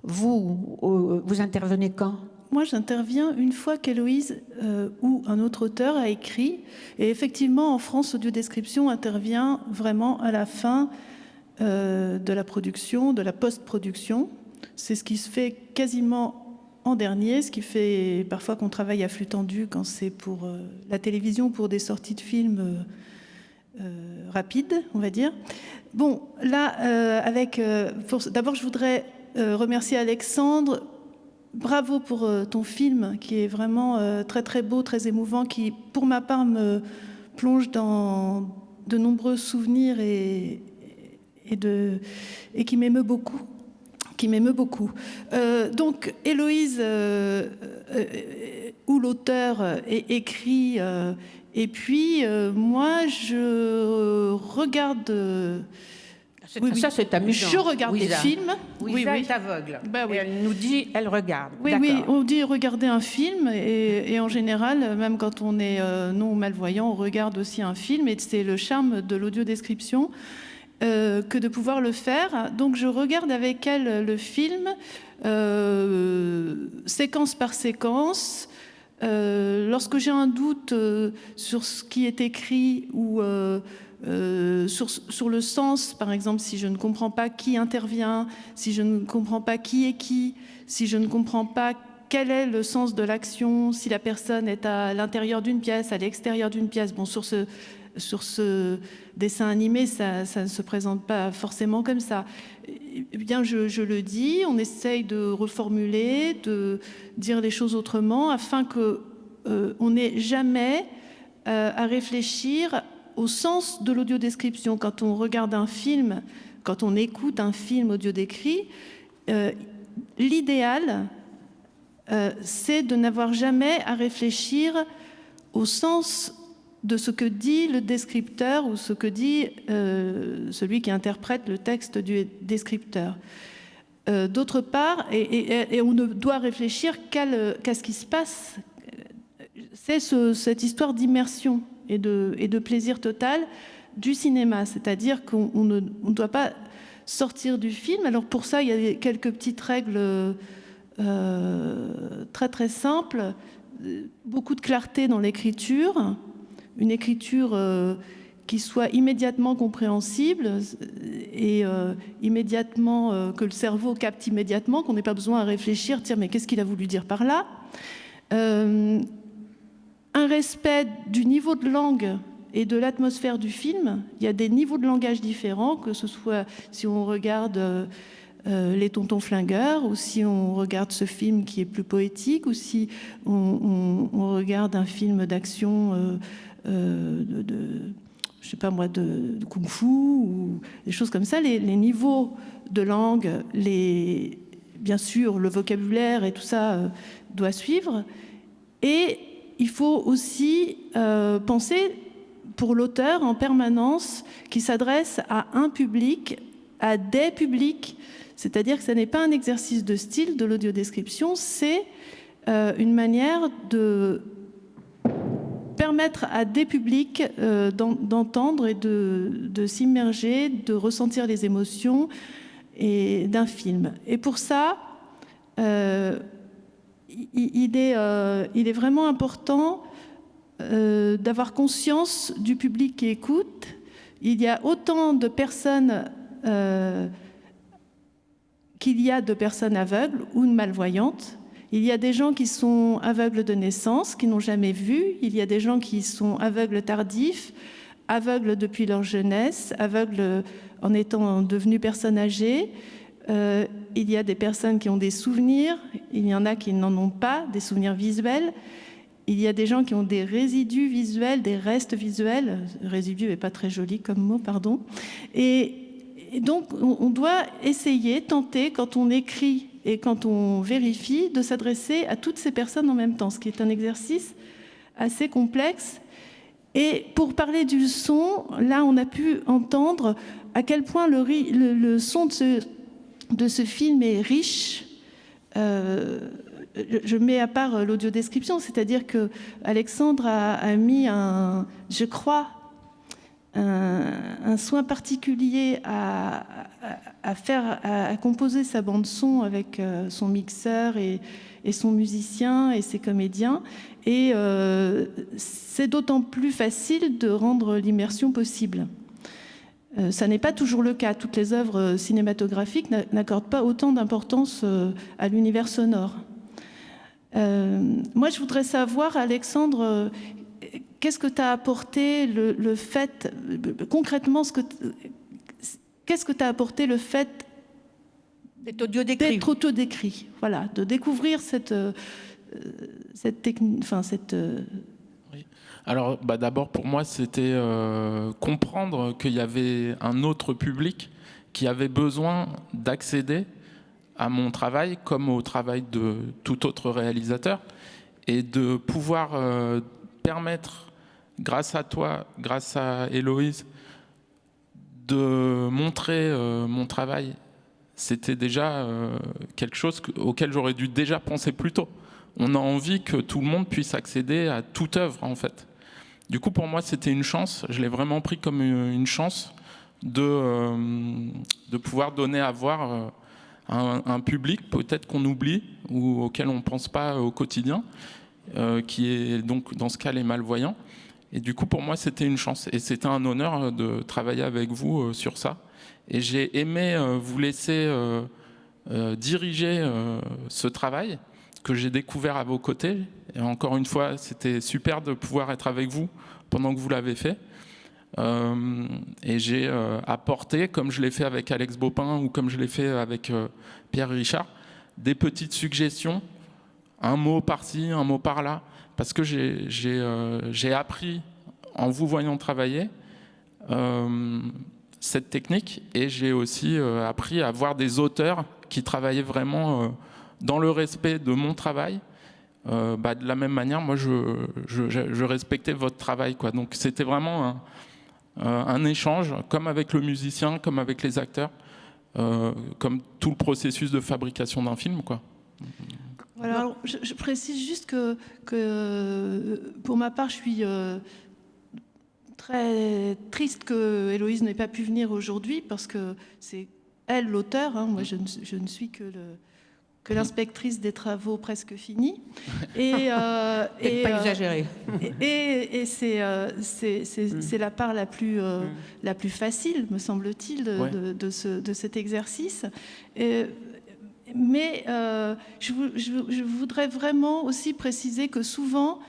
vous intervenez quand? moi, j'interviens une fois qu'Héloïse ou un autre auteur a écrit. Et effectivement, en France, Audiodescription intervient vraiment à la fin de la production, de la post-production. C'est ce qui se fait quasiment en dernier, ce qui fait parfois qu'on travaille à flux tendu quand c'est pour la télévision, pour des sorties de films rapides, on va dire. Bon, là, d'abord, je voudrais remercier Alexandre. Bravo pour ton film, qui est vraiment très très beau, très émouvant, qui, pour ma part, me plonge dans de nombreux souvenirs et qui m'émeut beaucoup. Donc, Héloïse ou l'auteur écrit, et puis moi, je regarde... Ça, c'est amusant. Je regarde des films. Ouisa est aveugle. Bah, oui. Et elle nous dit, elle regarde. Oui, on dit regarder un film, et en général, même quand on est non malvoyant, on regarde aussi un film, et c'est le charme de l'audiodescription que de pouvoir le faire. Donc je regarde avec elle le film, séquence par séquence. Lorsque j'ai un doute sur ce qui est écrit ou sur le sens, par exemple, si je ne comprends pas qui intervient, si je ne comprends pas qui est qui, si je ne comprends pas quel est le sens de l'action, si la personne est à l'intérieur d'une pièce, à l'extérieur d'une pièce. Bon, sur ce dessin animé, ça ne se présente pas forcément comme ça. Eh bien, je le dis, on essaye de reformuler, de dire les choses autrement, afin qu'on n'ait jamais à réfléchir au sens de l'audiodescription. Quand on regarde un film, quand on écoute un film audio-décrit, l'idéal, c'est de n'avoir jamais à réfléchir au sens de ce que dit le descripteur ou ce que dit celui qui interprète le texte du descripteur. D'autre part, et on ne doit réfléchir qu'à ce qui se passe, c'est cette histoire d'immersion et de plaisir total du cinéma. C'est-à-dire qu'on ne doit pas sortir du film. Alors pour ça, il y a quelques petites règles très très simples. Beaucoup de clarté dans l'écriture, une écriture qui soit immédiatement compréhensible et immédiatement que le cerveau capte immédiatement, qu'on n'ait pas besoin à réfléchir, tiens, mais qu'est-ce qu'il a voulu dire par là ? Un respect du niveau de langue et de l'atmosphère du film. Il y a des niveaux de langage différents, que ce soit si on regarde Les Tontons Flingueurs, ou si on regarde ce film qui est plus poétique, ou si on regarde un film d'action je sais pas moi, de kung-fu, ou des choses comme ça. Les niveaux de langue, bien sûr, le vocabulaire et tout ça doit suivre. Et il faut aussi penser pour l'auteur en permanence qui s'adresse à un public, à des publics, c'est-à-dire que ce n'est pas un exercice de style de l'audiodescription, c'est une manière de permettre à des publics d'entendre et de s'immerger, de ressentir les émotions d'un film. Et pour ça, il est vraiment important d'avoir conscience du public qui écoute. Il y a autant de personnes qu'il y a de personnes aveugles ou malvoyantes. Il y a des gens qui sont aveugles de naissance, qui n'ont jamais vu. Il y a des gens qui sont aveugles tardifs, aveugles depuis leur jeunesse, aveugles en étant devenus personnes âgées. Il y a des personnes qui ont des souvenirs, il y en a qui n'en ont pas, des souvenirs visuels. Il y a des gens qui ont des résidus visuels, des restes visuels. Résidu n'est pas très joli comme mot, pardon. Et donc, on doit essayer, tenter, quand on écrit et quand on vérifie, de s'adresser à toutes ces personnes en même temps, ce qui est un exercice assez complexe. Et pour parler du son, là, on a pu entendre à quel point le son de ce film est riche. Je mets à part l'audiodescription, c'est-à-dire que Alexandre a mis je crois, un soin particulier à composer sa bande son avec son mixeur et son musicien et ses comédiens. Et c'est d'autant plus facile de rendre l'immersion possible. Ça n'est pas toujours le cas. Toutes les œuvres cinématographiques n'accordent pas autant d'importance à l'univers sonore. Moi, je voudrais savoir, Alexandre, qu'est-ce que t'as apporté le fait, concrètement, qu'est-ce que t'as apporté le fait d'être audio-décrit, voilà, de découvrir cette technique, enfin cette. Oui. Alors, d'abord pour moi, c'était comprendre qu'il y avait un autre public qui avait besoin d'accéder à mon travail comme au travail de tout autre réalisateur et de pouvoir permettre, grâce à toi, grâce à Héloïse, de montrer mon travail. C'était déjà quelque chose auquel j'aurais dû déjà penser plus tôt. On a envie que tout le monde puisse accéder à toute œuvre, en fait. Du coup, pour moi, c'était une chance. Je l'ai vraiment pris comme une chance de pouvoir donner à voir un public peut-être qu'on oublie ou auquel on ne pense pas au quotidien, qui est donc dans ce cas les malvoyants. Et du coup, pour moi, c'était une chance. Et c'était un honneur de travailler avec vous sur ça. Et j'ai aimé vous laisser diriger ce travail que j'ai découvert à vos côtés. Et encore une fois, c'était super de pouvoir être avec vous pendant que vous l'avez fait. Et j'ai apporté, comme je l'ai fait avec Alex Baupin ou comme je l'ai fait avec Pierre Richard, des petites suggestions, un mot par-ci, un mot par-là, parce que j'ai appris en vous voyant travailler cette technique, et j'ai aussi appris à voir des auteurs qui travaillaient vraiment dans le respect de mon travail. De la même manière, moi je respectais votre travail, quoi. Donc c'était vraiment un échange, comme avec le musicien, comme avec les acteurs, comme tout le processus de fabrication d'un film, quoi. Voilà, alors, je précise juste que pour ma part, je suis très triste que Héloïse n'ait pas pu venir aujourd'hui, parce que c'est elle l'auteur, hein. Moi je ne suis que l'inspectrice des travaux presque finis. Et pas exagéré. Et c'est la part la plus facile, me semble-t-il, de cet exercice. Mais je voudrais vraiment aussi préciser que souvent,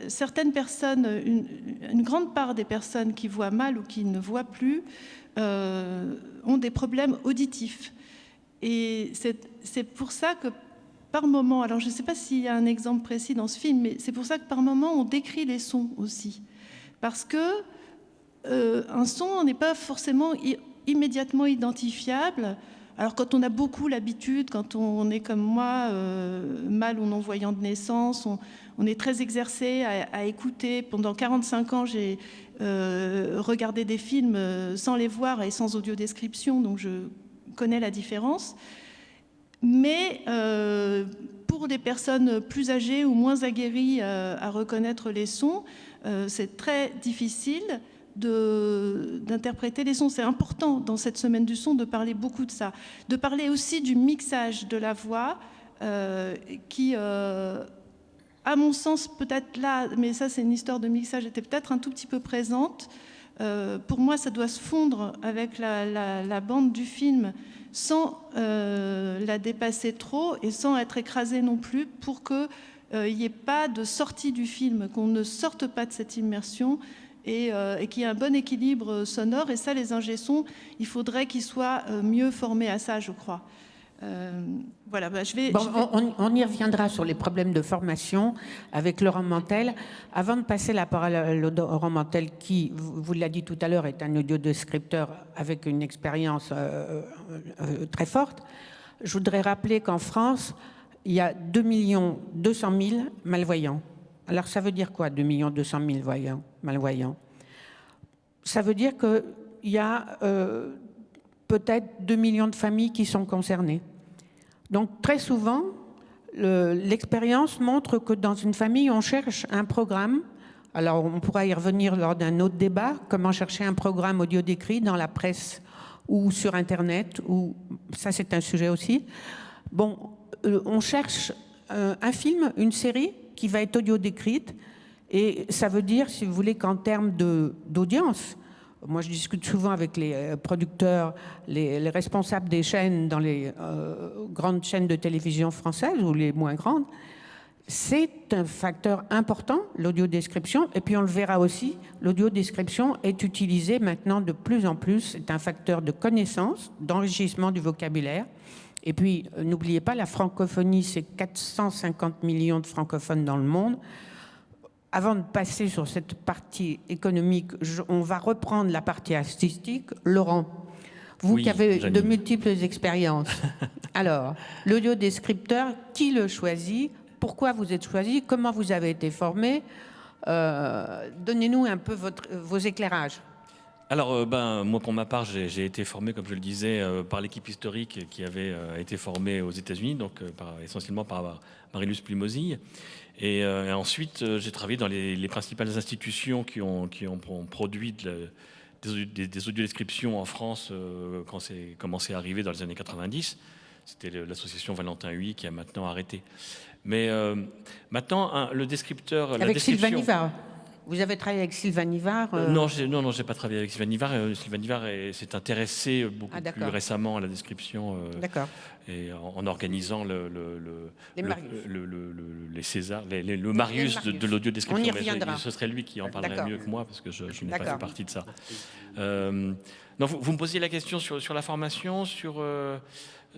certaines personnes, une grande part des personnes qui voient mal ou qui ne voient plus, ont des problèmes auditifs. Et c'est pour ça que par moment, alors je ne sais pas s'il y a un exemple précis dans ce film, mais c'est pour ça que par moment on décrit les sons aussi. Parce que un son n'est pas forcément immédiatement identifiable. Alors quand on a beaucoup l'habitude, quand on est comme moi, mal ou non-voyant de naissance, on est très exercé à écouter. Pendant 45 ans, j'ai regardé des films sans les voir et sans audiodescription, donc je connais la différence. Mais pour des personnes plus âgées ou moins aguerries à reconnaître les sons, c'est très difficile d'interpréter les sons. C'est important dans cette semaine du son de parler beaucoup de ça. De parler aussi du mixage de la voix qui, à mon sens, peut-être là, mais ça c'est une histoire de mixage, était peut-être un tout petit peu présente. Pour moi, ça doit se fondre avec la bande du film sans la dépasser trop et sans être écrasé non plus, pour qu'il n'y ait pas de sortie du film, qu'on ne sorte pas de cette immersion et qu'il y ait un bon équilibre sonore. Et ça, les ingé-sons, il faudrait qu'ils soient mieux formés à ça, je crois. Voilà, on y reviendra sur les problèmes de formation avec Laurent Mantel. Avant de passer la parole à Laurent Mantel, qui, vous l'a dit tout à l'heure, est un audiodescripteur avec une expérience très forte, je voudrais rappeler qu'en France, il y a 2 200 000 malvoyants. Alors ça veut dire quoi, 2 200 000 malvoyants? Ça veut dire qu'il y a peut-être 2 millions de familles qui sont concernées. Donc très souvent, l'expérience montre que dans une famille, on cherche un programme. Alors on pourra y revenir lors d'un autre débat, comment chercher un programme audio décrit dans la presse ou sur Internet, ou ça c'est un sujet aussi. Bon, on cherche un film, une série qui va être audio décrite. Et ça veut dire, si vous voulez, qu'en termes d'audience, moi je discute souvent avec les producteurs, les responsables des chaînes dans les grandes chaînes de télévision françaises ou les moins grandes, c'est un facteur important, l'audiodescription. Et puis on le verra aussi, l'audiodescription est utilisée maintenant de plus en plus. C'est un facteur de connaissance, d'enrichissement du vocabulaire. Et puis, n'oubliez pas, la francophonie, c'est 450 millions de francophones dans le monde. Avant de passer sur cette partie économique, on va reprendre la partie artistique. Laurent, vous Oui, qui avez Janine. de multiples expériences. Alors, l'audiodescripteur, qui le choisit? Pourquoi vous êtes choisi? Comment vous avez été formé? Donnez-nous un peu vos éclairages. Alors, moi, pour ma part, j'ai été formé, comme je le disais, par l'équipe historique qui avait été formée aux États-Unis, donc essentiellement par Marilus Plumosille. Et ensuite, j'ai travaillé dans les principales institutions qui ont produit des audiodescriptions en France quand c'est commencé à arriver dans les années 90. C'était l'association Valentin Huy qui a maintenant arrêté. Mais maintenant, le descripteur... Avec Sylvain Nivard. Vous avez travaillé avec Sylvain Nivard Non, j'ai pas travaillé avec Sylvain Nivard. Sylvain Nivard s'est intéressé beaucoup plus récemment à la description et en organisant les Césars, le Marius de l'audiodescription. On y reviendra. Ce serait lui qui en parlerait mieux que moi parce que je n'ai pas fait partie de ça. Non, vous me posiez la question sur la formation,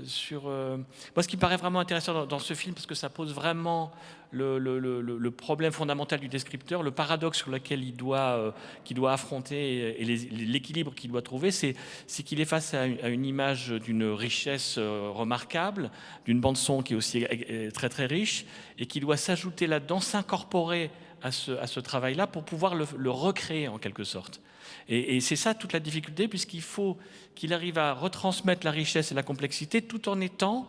moi, ce qui me paraît vraiment intéressant dans ce film, parce que ça pose vraiment le problème fondamental du descripteur, le paradoxe sur lequel qu'il doit affronter et l'équilibre qu'il doit trouver, c'est qu'il est face à une image d'une richesse remarquable, d'une bande-son qui est aussi très très riche, et qui doit s'ajouter là-dedans, s'incorporer à ce travail-là pour pouvoir le recréer en quelque sorte. Et c'est ça toute la difficulté, puisqu'il faut qu'il arrive à retransmettre la richesse et la complexité tout en étant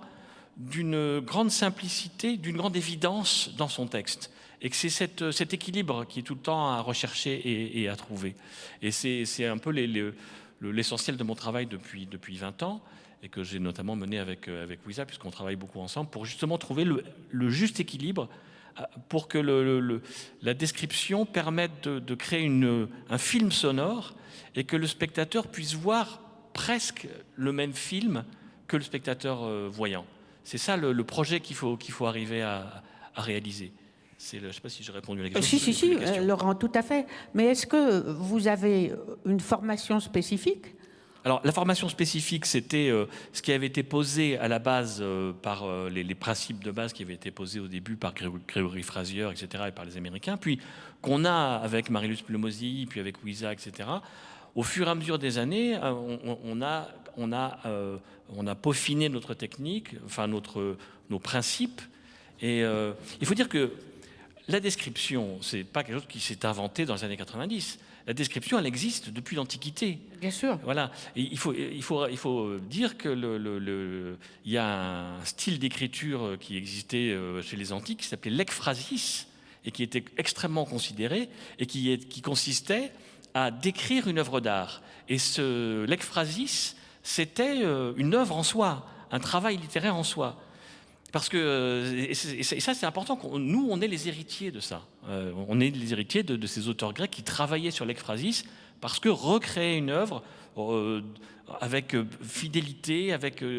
d'une grande simplicité, d'une grande évidence dans son texte. Et que c'est cet équilibre qui est tout le temps à rechercher et à trouver. Et c'est un peu l'essentiel de mon travail depuis 20 ans, et que j'ai notamment mené avec Louisa, puisqu'on travaille beaucoup ensemble, pour justement trouver le juste équilibre pour que la description permette de créer un film sonore et que le spectateur puisse voir presque le même film que le spectateur voyant. C'est ça le projet qu'il faut arriver à réaliser. Je ne sais pas si j'ai répondu à la question. Si, Laurent, tout à fait. Mais est-ce que vous avez une formation spécifique ? Alors, la formation spécifique, c'était ce qui avait été posé à la base par les principes de base qui avaient été posés au début par Gregory Frazier, etc., et par les Américains, puis qu'on a avec Marilus Plumosille, puis avec Louisa, etc. Au fur et à mesure des années, on a peaufiné notre technique, enfin nos principes. Et il faut dire que la description, c'est pas quelque chose qui s'est inventé dans les années 90. La description, elle existe depuis l'Antiquité. Bien sûr. Voilà. Et il faut dire que il y a un style d'écriture qui existait chez les Antiques qui s'appelait l'ekphrasis et qui était extrêmement considéré et qui consistait à décrire une œuvre d'art. Et l'ekphrasis, c'était une œuvre en soi, un travail littéraire en soi. Parce que, et ça c'est important, nous on est les héritiers de ça. On est les héritiers de ces auteurs grecs qui travaillaient sur l'ekphrasis, parce que recréer une œuvre avec fidélité,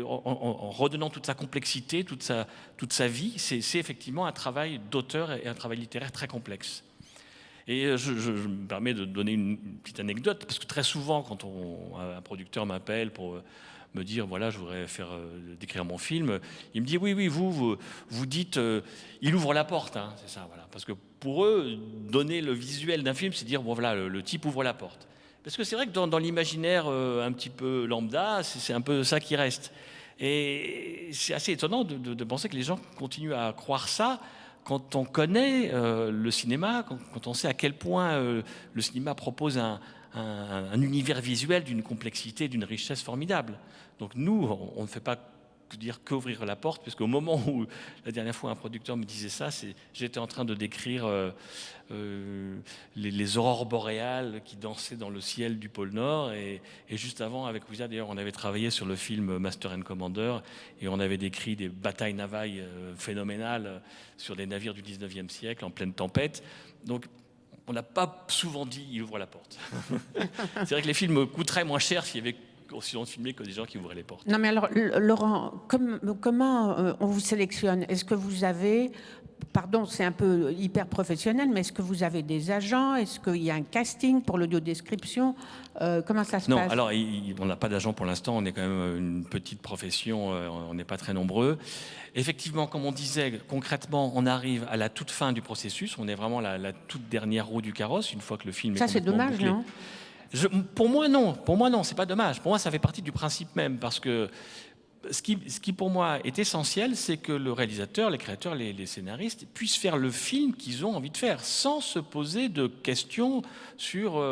en redonnant toute sa complexité, toute sa vie, c'est effectivement un travail d'auteur et un travail littéraire très complexe. Et je me permets de donner une petite anecdote, parce que très souvent quand un producteur m'appelle pour me dire, voilà, je voudrais décrire mon film. Il me dit, oui, vous dites, il ouvre la porte, hein, c'est ça, voilà. Parce que pour eux, donner le visuel d'un film, c'est dire, bon voilà, le type ouvre la porte. Parce que c'est vrai que dans l'imaginaire un petit peu lambda, c'est un peu ça qui reste. Et c'est assez étonnant de penser que les gens continuent à croire ça quand on connaît le cinéma, quand on sait à quel point le cinéma propose un univers visuel d'une complexité, d'une richesse formidable. Donc nous, on ne fait pas dire qu'ouvrir la porte, puisqu'au moment où la dernière fois un producteur me disait ça, j'étais en train de décrire les aurores boréales qui dansaient dans le ciel du pôle Nord, et juste avant, avec Wiza, d'ailleurs, on avait travaillé sur le film Master and Commander, et on avait décrit des batailles navales phénoménales sur des navires du 19e siècle en pleine tempête. Donc, on n'a pas souvent dit « il ouvre la porte ». C'est vrai que les films coûteraient moins cher s'il y avait aussi on filmait que des gens qui ouvraient les portes. Non, mais alors, Laurent, comment on vous sélectionne? Est-ce que vous avez, pardon, c'est un peu hyper professionnel, mais est-ce que vous avez des agents? Est-ce qu'il y a un casting pour l'audiodescription? Comment ça se passe? Non, alors on n'a pas d'agent pour l'instant, on est quand même une petite profession, on n'est pas très nombreux. Effectivement, comme on disait, concrètement, on arrive à la toute fin du processus, on est vraiment la toute dernière roue du carrosse, une fois que le film est complètement bouclé. Ça, c'est dommage, non? Pour moi, non, c'est pas dommage. Pour moi, ça fait partie du principe même, parce que ce qui pour moi est essentiel, c'est que le réalisateur, les créateurs, les scénaristes puissent faire le film qu'ils ont envie de faire, sans se poser de questions sur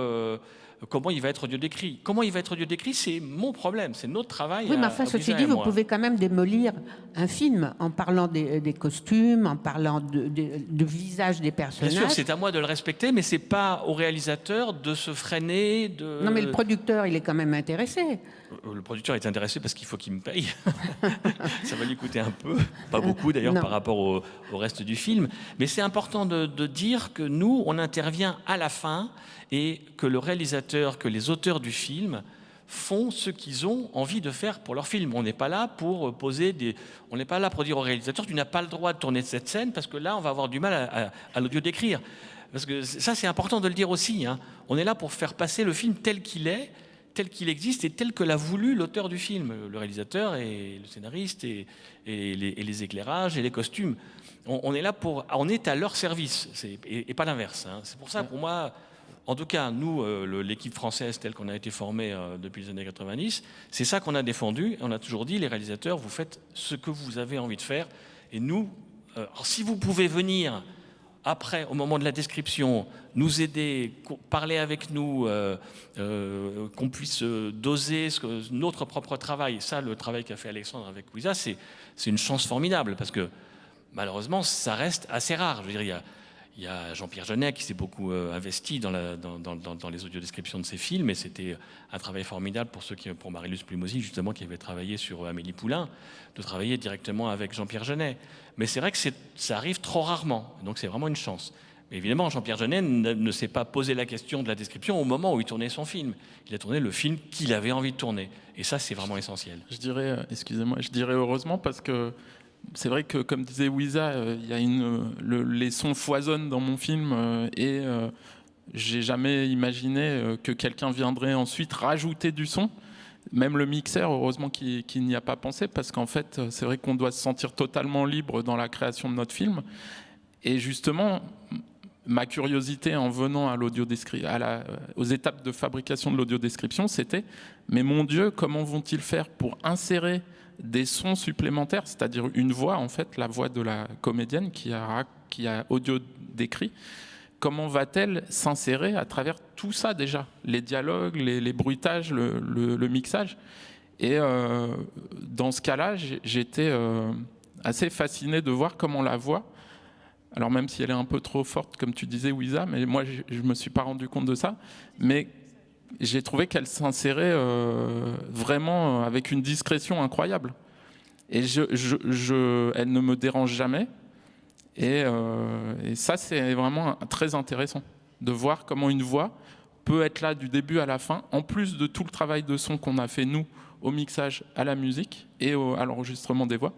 comment il va être audio-décrit. Comment il va être audio-décrit, c'est mon problème, c'est notre travail. Oui, mais enfin, ceci dit, vous pouvez quand même démolir un film en parlant des costumes, en parlant du visage des personnages. Bien sûr, c'est à moi de le respecter, mais c'est pas au réalisateur de se freiner. Non, mais le producteur, il est quand même intéressé. Le producteur est intéressé parce qu'il faut qu'il me paye. Ça va lui coûter un peu, pas beaucoup d'ailleurs par rapport au reste du film. Mais c'est important de dire que nous, on intervient à la fin et que le réalisateur, que les auteurs du film font ce qu'ils ont envie de faire pour leur film. On n'est pas là pour on n'est pas là pour dire au réalisateur tu n'as pas le droit de tourner cette scène parce que là on va avoir du mal à l'audio décrire. Parce que ça c'est important de le dire aussi. Hein. On est là pour faire passer le film tel qu'il est, tel qu'il existe et tel que l'a voulu l'auteur du film, le réalisateur et le scénariste et les éclairages et les costumes. On est là on est à leur service et pas l'inverse. Hein. C'est pour ça pour moi. En tout cas, nous, l'équipe française telle qu'on a été formée depuis les années 90, c'est ça qu'on a défendu. On a toujours dit, les réalisateurs, vous faites ce que vous avez envie de faire. Et nous, si vous pouvez venir après, au moment de la description, nous aider, parler avec nous, qu'on puisse doser notre propre travail. Ça, le travail qu'a fait Alexandre avec Wiza, c'est une chance formidable parce que malheureusement, ça reste assez rare. Je veux dire, il y a Jean-Pierre Jeunet qui s'est beaucoup investi dans les audiodescriptions de ses films et c'était un travail formidable pour Marilus Plumosi, justement, qui avait travaillé sur Amélie Poulain, de travailler directement avec Jean-Pierre Jeunet. Mais c'est vrai que ça arrive trop rarement, donc c'est vraiment une chance. Mais évidemment, Jean-Pierre Jeunet ne s'est pas posé la question de la description au moment où il tournait son film. Il a tourné le film qu'il avait envie de tourner. Et ça, c'est vraiment essentiel. Je dirais heureusement parce que c'est vrai que, comme disait Wiza, les sons foisonnent dans mon film et j'ai jamais imaginé que quelqu'un viendrait ensuite rajouter du son. Même le mixeur, heureusement qu'il n'y a pas pensé, parce qu'en fait, c'est vrai qu'on doit se sentir totalement libre dans la création de notre film. Et justement, ma curiosité en venant aux étapes de fabrication de l'audiodescription, c'était « Mais mon Dieu, comment vont-ils faire pour insérer des sons supplémentaires, c'est-à-dire une voix, en fait, la voix de la comédienne qui a audio décrit, comment va-t-elle s'insérer à travers tout ça déjà, les dialogues, les bruitages, le mixage. Et dans ce cas-là, j'étais assez fasciné de voir comment la voix, alors même si elle est un peu trop forte, comme tu disais, Wiza, mais moi, je me suis pas rendu compte de ça, mais j'ai trouvé qu'elle s'insérait vraiment avec une discrétion incroyable. Et elle ne me dérange jamais. Et ça, c'est vraiment très intéressant de voir comment une voix peut être là du début à la fin, en plus de tout le travail de son qu'on a fait, nous, au mixage, à la musique et à l'enregistrement des voix.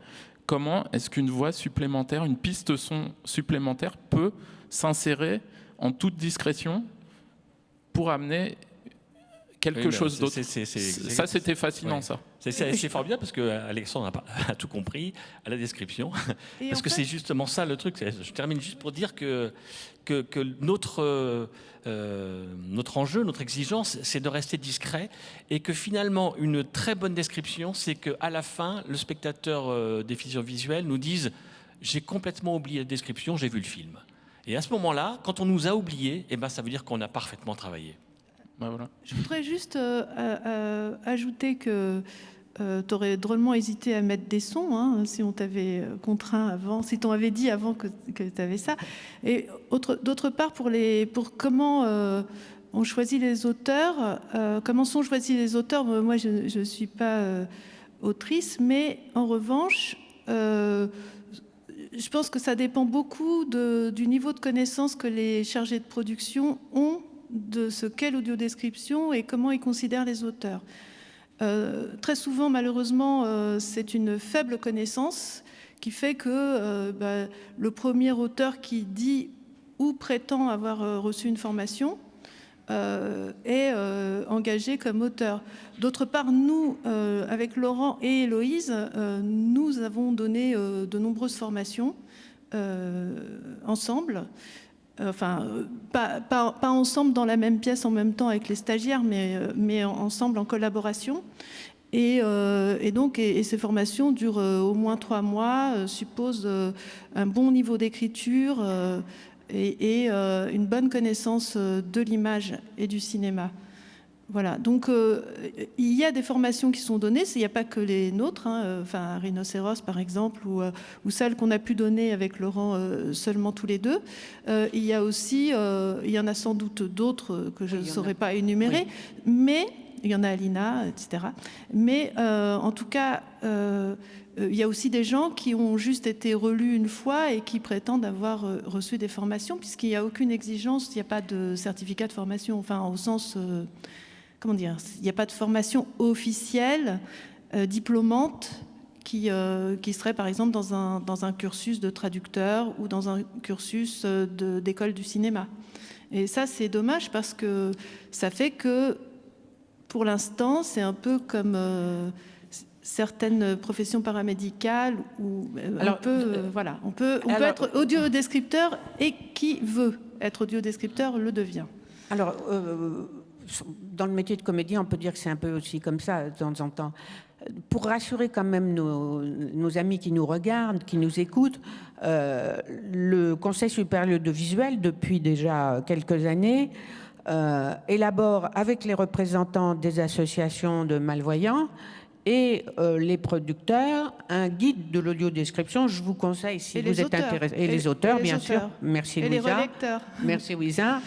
Comment est-ce qu'une voix supplémentaire, une piste son supplémentaire peut s'insérer en toute discrétion pour amener quelque chose d'autre. Ça, c'était fascinant, ouais. Ça. C'est formidable parce qu'Alexandre a tout compris à la description. Parce que c'est justement ça le truc. Je termine juste pour dire que notre enjeu, notre exigence, c'est de rester discret et que finalement, une très bonne description, c'est qu'à la fin, le spectateur des déficients visuels nous dise « J'ai complètement oublié la description, j'ai vu le film ». Et à ce moment-là, quand on nous a oubliés, ça veut dire qu'on a parfaitement travaillé. Voilà. Je voudrais juste ajouter que t'aurais drôlement hésité à mettre des sons, hein, si on t'avait contraint avant, si t'en avais dit avant que tu avais ça. Et d'autre part, pour comment on choisit les auteurs, comment sont choisis les auteurs, moi je ne suis pas autrice, mais en revanche, je pense que ça dépend beaucoup du niveau de connaissance que les chargés de production ont de ce qu'est l'audiodescription et comment ils considèrent les auteurs. Très souvent, malheureusement, c'est une faible connaissance qui fait que le premier auteur qui dit ou prétend avoir reçu une formation est engagé comme auteur. D'autre part, nous, avec Laurent et Héloïse, nous avons donné de nombreuses formations ensemble. Enfin, pas ensemble dans la même pièce en même temps avec les stagiaires, mais ensemble en collaboration. Et ces formations durent au moins 3 mois, supposent un bon niveau d'écriture et une bonne connaissance de l'image et du cinéma. Voilà, donc il y a des formations qui sont données, il n'y a pas que les nôtres, hein, enfin Rhinocéros par exemple, ou celles qu'on a pu donner avec Laurent seulement tous les deux. Il y a aussi, il y en a sans doute d'autres que je ne saurais pas énumérer, mais il y en a à l'INA, etc. Mais en tout cas, il y a aussi des gens qui ont juste été relus une fois et qui prétendent avoir reçu des formations, puisqu'il n'y a aucune exigence, il n'y a pas de certificat de formation, enfin au sens... comment dire, il n'y a pas de formation officielle, diplômante, qui serait par exemple dans un cursus de traducteur ou dans un cursus d'école du cinéma. Et ça, c'est dommage parce que ça fait que, pour l'instant, c'est un peu comme certaines professions paramédicales où on peut être audiodescripteur et qui veut être audiodescripteur le devient. Alors, dans le métier de comédien, on peut dire que c'est un peu aussi comme ça de temps en temps. Pour rassurer quand même nos amis qui nous regardent, qui nous écoutent, le Conseil supérieur de visuel, depuis déjà quelques années, élabore avec les représentants des associations de malvoyants et les producteurs un guide de l'audiodescription. Je vous conseille, si vous êtes intéressé, et les auteurs, bien sûr. Merci, Louisa. Et les relecteurs. Merci, Louisa.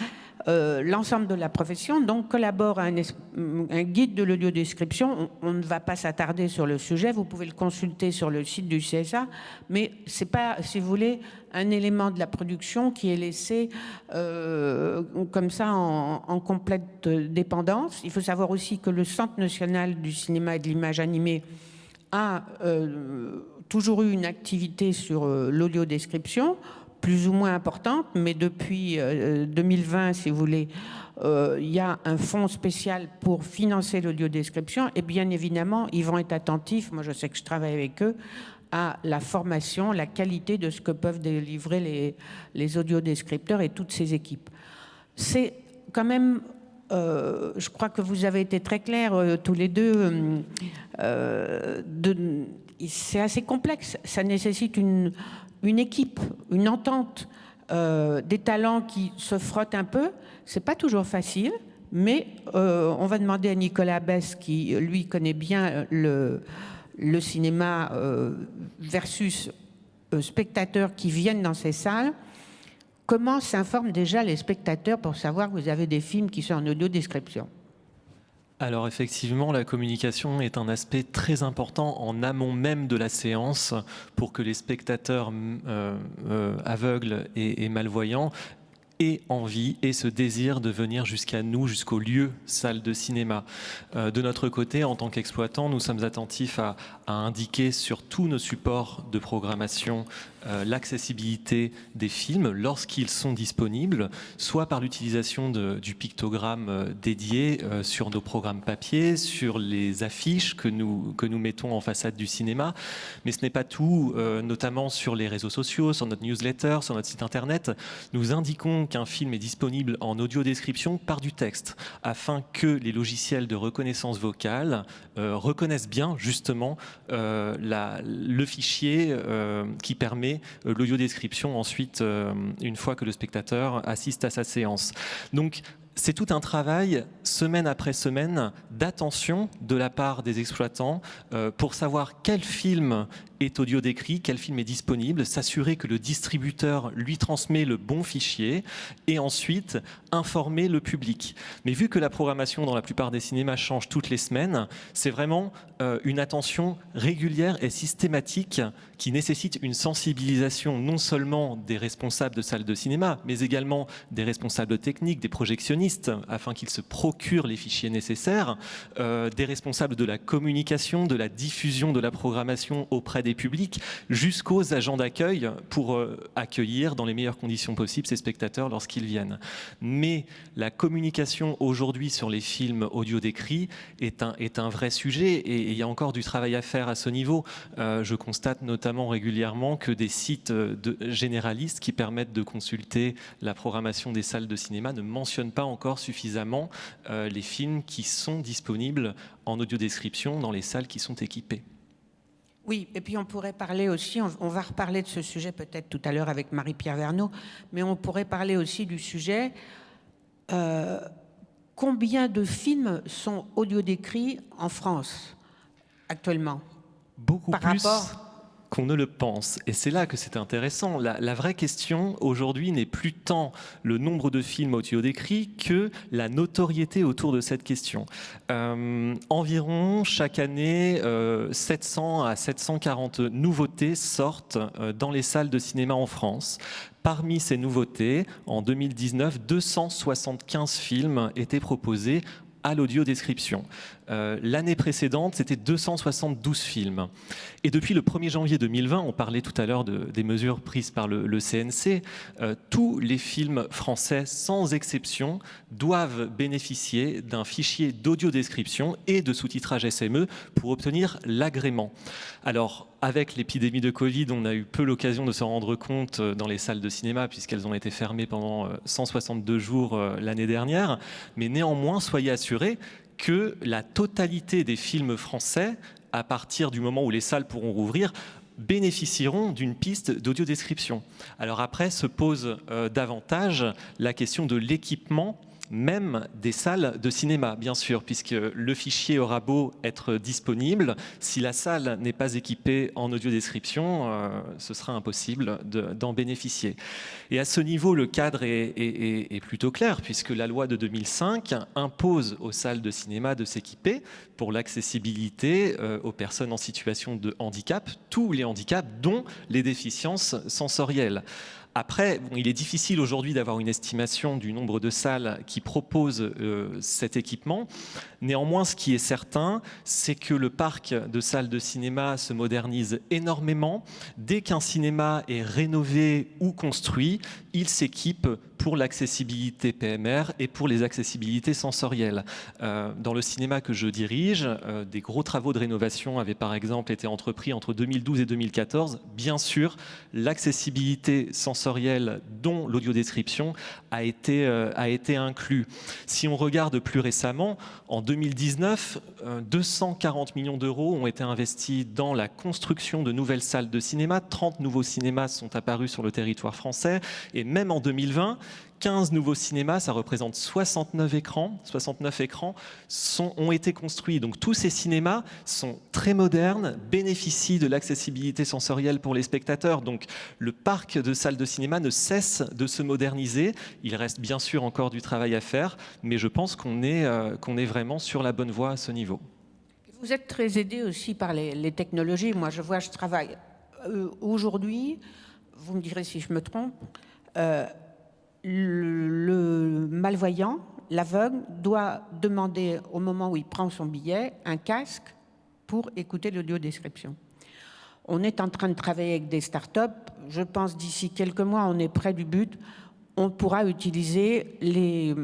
L'ensemble de la profession donc collabore à un guide de l'audiodescription. On ne va pas s'attarder sur le sujet, vous pouvez le consulter sur le site du CSA, mais c'est pas, si vous voulez, un élément de la production qui est laissé comme ça en complète dépendance. Il faut savoir aussi que le Centre national du cinéma et de l'image animée a toujours eu une activité sur l'audiodescription, plus ou moins importante, mais depuis 2020, si vous voulez, il y a un fonds spécial pour financer l'audiodescription, et bien évidemment, ils vont être attentifs, moi je sais que je travaille avec eux, à la formation, la qualité de ce que peuvent délivrer les audiodescripteurs et toutes ces équipes. C'est quand même, je crois que vous avez été très clairs tous les deux, c'est assez complexe, ça nécessite une équipe, une entente, des talents qui se frottent un peu. C'est pas toujours facile, mais on va demander à Nicolas Besse, qui lui connaît bien le cinéma versus spectateurs qui viennent dans ces salles, comment s'informent déjà les spectateurs pour savoir que vous avez des films qui sont en audiodescription? Alors effectivement, la communication est un aspect très important en amont même de la séance pour que les spectateurs aveugles et malvoyants aient envie et ce désir de venir jusqu'à nous, jusqu'au lieu salle de cinéma. De notre côté, en tant qu'exploitant, nous sommes attentifs à indiquer sur tous nos supports de programmation l'accessibilité des films lorsqu'ils sont disponibles, soit par l'utilisation du pictogramme dédié sur nos programmes papier, sur les affiches que nous mettons en façade du cinéma. Mais ce n'est pas tout, notamment sur les réseaux sociaux, sur notre newsletter, sur notre site internet. Nous indiquons qu'un film est disponible en audio-description par du texte, afin que les logiciels de reconnaissance vocale reconnaissent bien justement le fichier qui permet l'audiodescription ensuite, une fois que le spectateur assiste à sa séance. Donc, c'est tout un travail, semaine après semaine, d'attention de la part des exploitants pour savoir quel film est audio décrit, quel film est disponible, s'assurer que le distributeur lui transmet le bon fichier et ensuite informer le public. Mais vu que la programmation dans la plupart des cinémas change toutes les semaines, c'est vraiment une attention régulière et systématique qui nécessite une sensibilisation non seulement des responsables de salles de cinéma, mais également des responsables techniques, des projectionnistes, afin qu'ils se procurent les fichiers nécessaires, des responsables de la communication, de la diffusion de la programmation auprès des publics, jusqu'aux agents d'accueil pour accueillir dans les meilleures conditions possibles ces spectateurs lorsqu'ils viennent. Mais la communication aujourd'hui sur les films audio décrits est un vrai sujet et il y a encore du travail à faire à ce niveau. Je constate notamment régulièrement que des sites généralistes qui permettent de consulter la programmation des salles de cinéma ne mentionnent pas encore suffisamment les films qui sont disponibles en audiodescription dans les salles qui sont équipées. Oui, et puis on pourrait parler aussi, on va reparler de ce sujet peut-être tout à l'heure avec Marie-Pierre Verneau, mais on pourrait parler aussi du sujet combien de films sont audio-décrits en France actuellement? Beaucoup par plus rapport qu'on ne le pense. Et c'est là que c'est intéressant. La vraie question aujourd'hui n'est plus tant le nombre de films audio décrits que la notoriété autour de cette question. Environ chaque année, 700 à 740 nouveautés sortent dans les salles de cinéma en France. Parmi ces nouveautés, en 2019, 275 films étaient proposés à l'audio-description. L'année précédente, c'était 272 films. Et depuis le 1er janvier 2020, on parlait tout à l'heure des mesures prises par le CNC, tous les films français, sans exception, doivent bénéficier d'un fichier d'audio-description et de sous-titrage SME pour obtenir l'agrément. Alors, avec l'épidémie de Covid, on a eu peu l'occasion de se rendre compte dans les salles de cinéma, puisqu'elles ont été fermées pendant 162 jours l'année dernière. Mais néanmoins, soyez assurés que la totalité des films français, à partir du moment où les salles pourront rouvrir, bénéficieront d'une piste d'audiodescription. Alors après, se pose davantage la question de l'équipement même des salles de cinéma, bien sûr, puisque le fichier aura beau être disponible, si la salle n'est pas équipée en audiodescription, ce sera impossible d'en bénéficier. Et à ce niveau, le cadre est plutôt clair, puisque la loi de 2005 impose aux salles de cinéma de s'équiper pour l'accessibilité aux personnes en situation de handicap, tous les handicaps, dont les déficiences sensorielles. Après, il est difficile aujourd'hui d'avoir une estimation du nombre de salles qui proposent cet équipement. Néanmoins, ce qui est certain, c'est que le parc de salles de cinéma se modernise énormément. Dès qu'un cinéma est rénové ou construit, il s'équipe pour l'accessibilité PMR et pour les accessibilités sensorielles. Dans le cinéma que je dirige, des gros travaux de rénovation avaient par exemple été entrepris entre 2012 et 2014. Bien sûr, l'accessibilité sensorielle, dont l'audiodescription, a été inclus. Si on regarde plus récemment, en 2019, 240 millions d'euros ont été investis dans la construction de nouvelles salles de cinéma. 30 nouveaux cinémas sont apparus sur le territoire français. Et même en 2020, 15 nouveaux cinémas, ça représente 69 écrans ont été construits. Donc tous ces cinémas sont très modernes, bénéficient de l'accessibilité sensorielle pour les spectateurs. Donc le parc de salles de cinéma ne cesse de se moderniser. Il reste bien sûr encore du travail à faire, mais je pense qu'on est vraiment sur la bonne voie à ce niveau. Vous êtes très aidé aussi par les technologies. Moi, je travaille aujourd'hui, vous me direz si je me trompe, le malvoyant, l'aveugle, doit demander au moment où il prend son billet un casque pour écouter l'audiodescription. On est en train de travailler avec des startups. Je pense d'ici quelques mois, on est près du but. On pourra utiliser les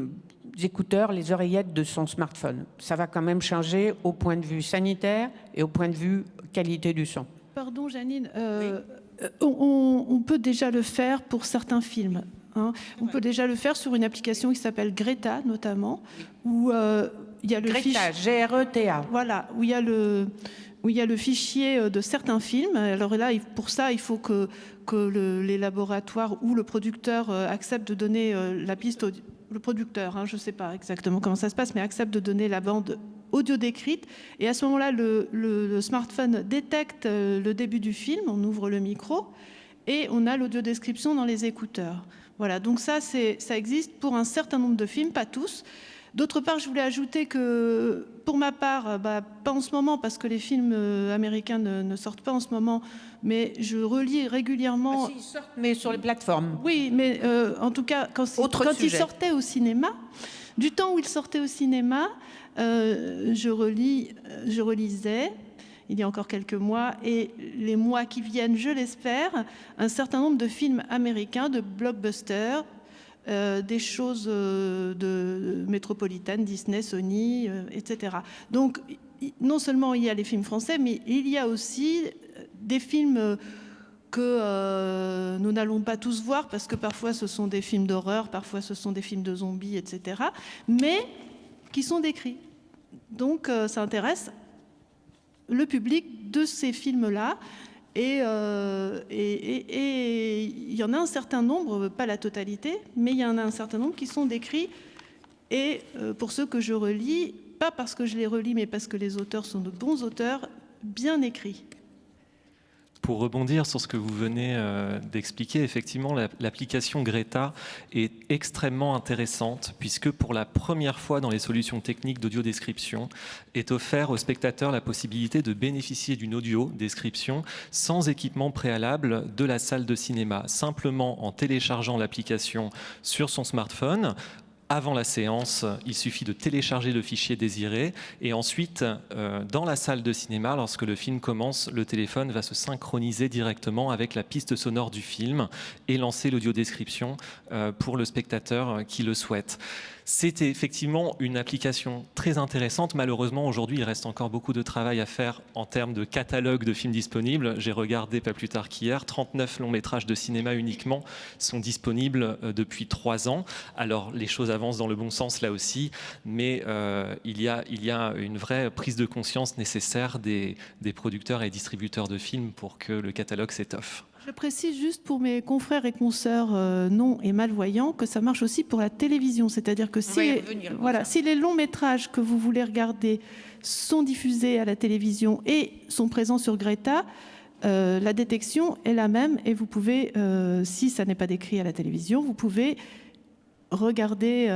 écouteurs, les oreillettes de son smartphone. Ça va quand même changer au point de vue sanitaire et au point de vue qualité du son. Pardon, Janine. On peut déjà le faire pour certains films. On peut déjà le faire sur une application qui s'appelle Greta, notamment, où il y a le Greta, G-R-E-T-A. Voilà, où il y a le fichier de certains films. Alors là, pour ça, il faut que les laboratoires ou le producteur acceptent de donner la piste le producteur, hein, je ne sais pas exactement comment ça se passe, mais accepte de donner la bande audio décrite. Et à ce moment-là, le smartphone détecte le début du film, on ouvre le micro, et on a l'audiodescription dans les écouteurs. Voilà, donc ça existe pour un certain nombre de films, pas tous. D'autre part, je voulais ajouter que, pour ma part, pas en ce moment, parce que les films américains ne sortent pas en ce moment, mais je relis régulièrement... Ah, si, ils sortent, mais sur les plateformes. Oui, mais en tout cas, quand ils sortaient au cinéma, du temps où ils sortaient au cinéma, je relisais, il y a encore quelques mois, et les mois qui viennent, je l'espère, un certain nombre de films américains, de blockbusters, des choses de métropolitaines, Disney, Sony, etc. Donc, non seulement il y a les films français, mais il y a aussi des films que nous n'allons pas tous voir, parce que parfois ce sont des films d'horreur, parfois ce sont des films de zombies, etc., mais qui sont décrits. Donc, ça intéresse le public de ces films-là. Et il y en a un certain nombre, pas la totalité, mais il y en a un certain nombre qui sont décrits. Et pour ceux que je relis, pas parce que je les relis, mais parce que les auteurs sont de bons auteurs, bien écrits. Pour rebondir sur ce que vous venez d'expliquer, effectivement, l'application Greta est extrêmement intéressante puisque pour la première fois dans les solutions techniques d'audio-description est offert aux spectateurs la possibilité de bénéficier d'une audio-description sans équipement préalable de la salle de cinéma, simplement en téléchargeant l'application sur son smartphone. Avant la séance, il suffit de télécharger le fichier désiré et ensuite, dans la salle de cinéma, lorsque le film commence, le téléphone va se synchroniser directement avec la piste sonore du film et lancer l'audiodescription pour le spectateur qui le souhaite. C'est effectivement une application très intéressante. Malheureusement, aujourd'hui, il reste encore beaucoup de travail à faire en termes de catalogue de films disponibles. J'ai regardé pas plus tard qu'hier, 39 longs métrages de cinéma uniquement sont disponibles depuis 3 ans. Alors, les choses avancent dans le bon sens là aussi, mais il y a une vraie prise de conscience nécessaire des producteurs et distributeurs de films pour que le catalogue s'étoffe. Je précise juste pour mes confrères et consoeurs non et malvoyants que ça marche aussi pour la télévision. C'est-à-dire que si les longs métrages que vous voulez regarder sont diffusés à la télévision et sont présents sur Greta, la détection est la même et vous pouvez, si ça n'est pas décrit à la télévision, vous pouvez regarder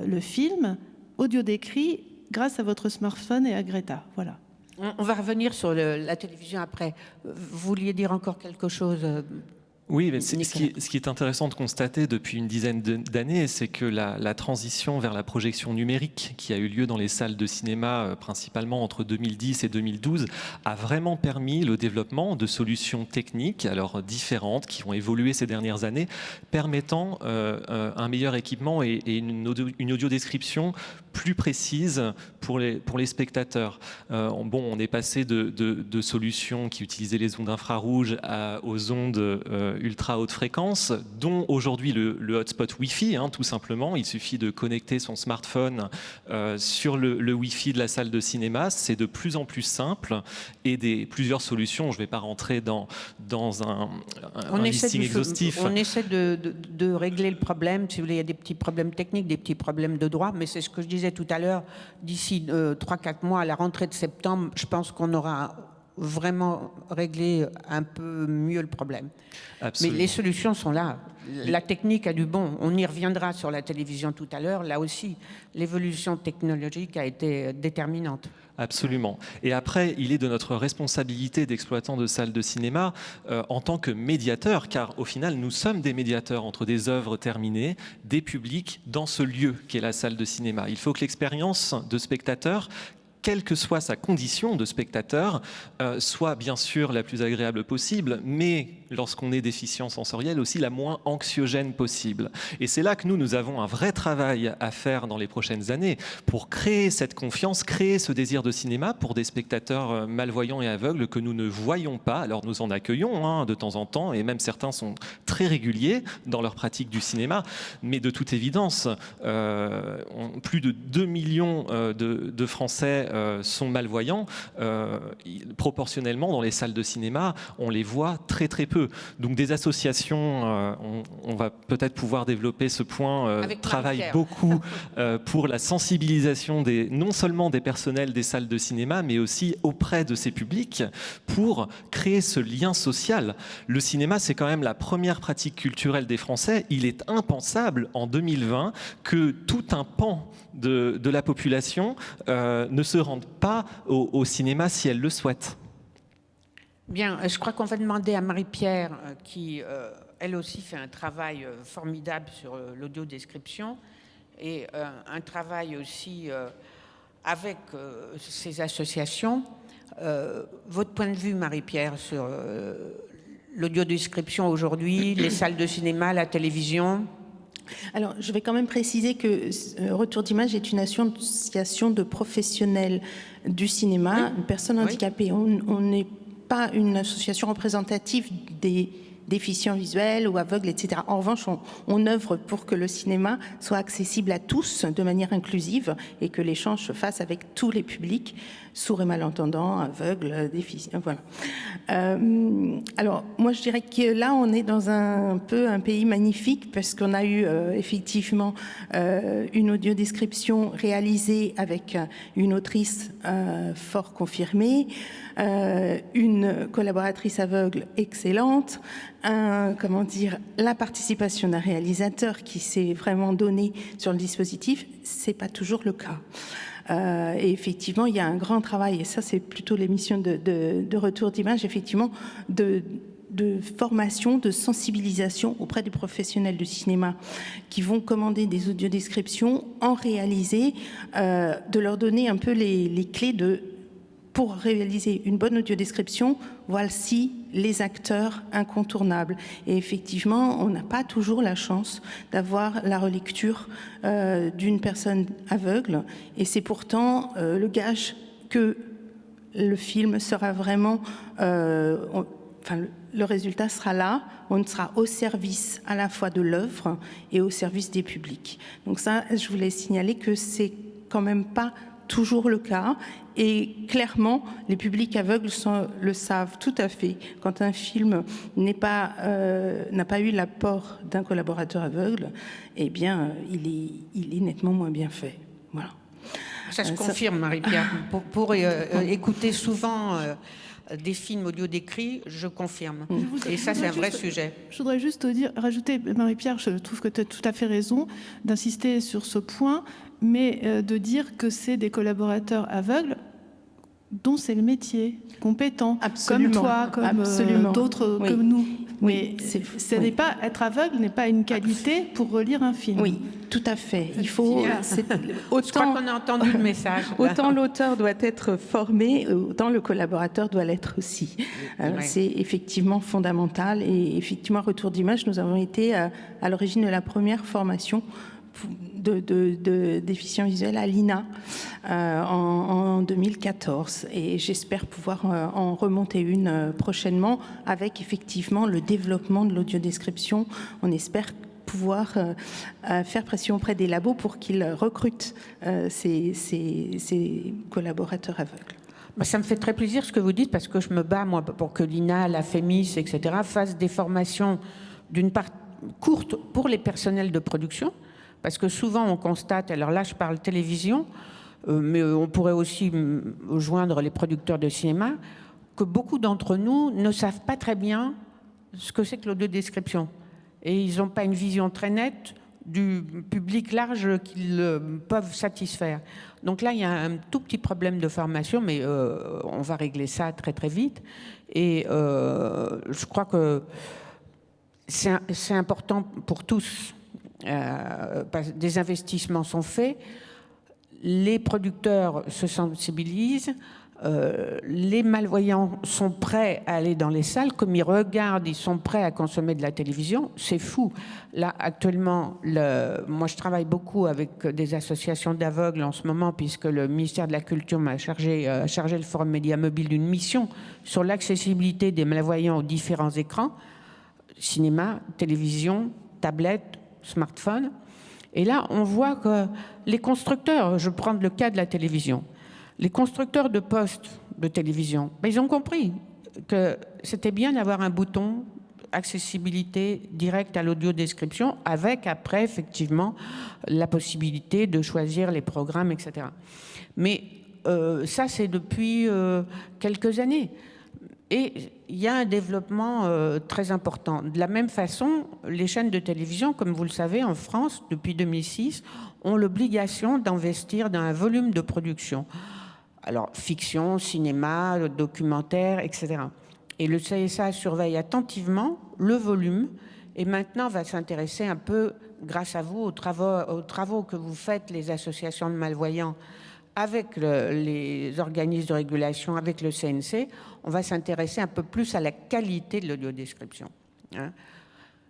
le film audio décrit grâce à votre smartphone et à Greta. Voilà. On va revenir sur la télévision après. Vous vouliez dire encore quelque chose ? Oui, mais ce qui est intéressant de constater depuis une dizaine d'années, c'est que la transition vers la projection numérique qui a eu lieu dans les salles de cinéma, principalement entre 2010 et 2012, a vraiment permis le développement de solutions techniques, alors différentes, qui ont évolué ces dernières années, permettant un meilleur équipement et une audiodescription plus précise pour les spectateurs. On est passé de solutions qui utilisaient les ondes infrarouges aux ondes ultra haute fréquence, dont aujourd'hui le hotspot Wi-Fi, tout simplement. Il suffit de connecter son smartphone sur le Wi-Fi de la salle de cinéma. C'est de plus en plus simple et plusieurs solutions. Je ne vais pas rentrer dans un listing exhaustif. On essaie de régler le problème. Si vous voulez, il y a des petits problèmes techniques, des petits problèmes de droit, mais c'est ce que je disais tout à l'heure. D'ici 3-4 mois, à la rentrée de septembre, je pense qu'on aura vraiment réglé un peu mieux le problème. Absolument. Mais les solutions sont là. La technique a du bon. On y reviendra sur la télévision tout à l'heure. Là aussi, l'évolution technologique a été déterminante. Absolument. Et après, il est de notre responsabilité d'exploitants de salles de cinéma en tant que médiateurs, car au final, nous sommes des médiateurs entre des œuvres terminées, des publics dans ce lieu qu'est la salle de cinéma. Il faut que l'expérience de spectateur, quelle que soit sa condition de spectateur, soit bien sûr la plus agréable possible, mais lorsqu'on est déficient sensoriel, aussi la moins anxiogène possible. Et c'est là que nous avons un vrai travail à faire dans les prochaines années pour créer cette confiance, créer ce désir de cinéma pour des spectateurs malvoyants et aveugles que nous ne voyons pas. Alors nous en accueillons de temps en temps, et même certains sont très réguliers dans leur pratique du cinéma, mais de toute évidence, plus de 2 millions de Français sont malvoyants. Proportionnellement, dans les salles de cinéma, on les voit très très peu. peu. Donc des associations, on va peut-être pouvoir développer ce point, travaillent beaucoup pour la sensibilisation non seulement des personnels des salles de cinéma, mais aussi auprès de ces publics, pour créer ce lien social. Le cinéma, c'est quand même la première pratique culturelle des Français. Il est impensable en 2020 que tout un pan de la population ne se rende pas au cinéma si elle le souhaite. Bien, je crois qu'on va demander à Marie-Pierre, qui elle aussi fait un travail formidable sur l'audiodescription et un travail aussi avec ces associations. Votre point de vue, Marie-Pierre, sur l'audiodescription aujourd'hui, les salles de cinéma, la télévision? Alors, je vais quand même préciser que Retour d'Image est une association de professionnels du cinéma, une personne handicapée. On n'est pas une association représentative des déficients visuels ou aveugles, etc. En revanche, on œuvre pour que le cinéma soit accessible à tous de manière inclusive et que l'échange se fasse avec tous les publics, sourds et malentendants, aveugles, déficients, voilà. Alors, moi, je dirais que là, on est dans un pays magnifique parce qu'on a eu effectivement une audiodescription réalisée avec une autrice fort confirmée, une collaboratrice aveugle excellente, la participation d'un réalisateur qui s'est vraiment donné sur le dispositif. C'est pas toujours le cas. Et effectivement, il y a un grand travail, et ça c'est plutôt l'émission de Retour d'Image, effectivement, de formation, de sensibilisation auprès des professionnels du cinéma qui vont commander des audiodescriptions, en réaliser, de leur donner un peu les clés pour réaliser une bonne audiodescription, voici les acteurs incontournables. Et effectivement, on n'a pas toujours la chance d'avoir la relecture d'une personne aveugle. Et c'est pourtant le gage que le film sera vraiment... le résultat sera là, on sera au service à la fois de l'œuvre et au service des publics. Donc ça, je voulais signaler que c'est quand même pas toujours le cas, et clairement, les publics aveugles le savent tout à fait. Quand un film n'a pas eu l'apport d'un collaborateur aveugle, eh bien, il est nettement moins bien fait. Voilà. Ça se confirme, Marie-Pierre. Pour écouter souvent des films audio décrits, je confirme. Et ça, c'est un vrai sujet. Je voudrais juste rajouter, Marie-Pierre, je trouve que tu as tout à fait raison d'insister sur ce point, mais de dire que c'est des collaborateurs aveugles dont c'est le métier, compétents, comme toi, comme d'autres, comme nous. Oui, ce n'est pas être aveugle n'est pas une qualité pour relire un film. Oui, tout à fait. Il faut. Je crois qu'on a entendu le message. Autant l'auteur doit être formé, autant le collaborateur doit l'être aussi. C'est effectivement fondamental. Et effectivement, Retour d'Image, nous avons été à l'origine de la première formation de déficients visuels à l'INA en 2014, et j'espère pouvoir en remonter une prochainement avec effectivement le développement de l'audiodescription. On espère pouvoir faire pression auprès des labos pour qu'ils recrutent ces collaborateurs aveugles. Ça me fait très plaisir ce que vous dites, parce que je me bats, moi, pour que l'INA, la FEMIS, etc., fassent des formations d'une part courte pour les personnels de production, parce que souvent on constate, alors là je parle télévision, mais on pourrait aussi joindre les producteurs de cinéma, que beaucoup d'entre nous ne savent pas très bien ce que c'est que l'audiodescription. Et ils n'ont pas une vision très nette du public large qu'ils peuvent satisfaire. Donc là, il y a un tout petit problème de formation, mais on va régler ça très très vite. Et je crois que c'est important pour tous. Des investissements sont faits, les producteurs se sensibilisent, les malvoyants sont prêts à aller dans les salles, comme ils regardent, ils sont prêts à consommer de la télévision. C'est fou. Là, actuellement, moi je travaille beaucoup avec des associations d'aveugles en ce moment, puisque le ministère de la Culture m'a chargé le Forum Média Mobile d'une mission sur l'accessibilité des malvoyants aux différents écrans, cinéma, télévision, tablette, smartphone. Et là, on voit que les constructeurs, je prends le cas de la télévision, les constructeurs de postes de télévision, ils ont compris que c'était bien d'avoir un bouton accessibilité directe à l'audiodescription, avec après, effectivement, la possibilité de choisir les programmes, etc. Mais ça, c'est depuis quelques années. Et il y a un développement très important. De la même façon, les chaînes de télévision, comme vous le savez, en France, depuis 2006, ont l'obligation d'investir dans un volume de production. Alors, fiction, cinéma, documentaire, etc. Et le CSA surveille attentivement le volume et maintenant va s'intéresser un peu, grâce à vous, aux travaux que vous faites, les associations de malvoyants, avec les organismes de régulation, avec le CNC, on va s'intéresser un peu plus à la qualité de l'audiodescription. Hein.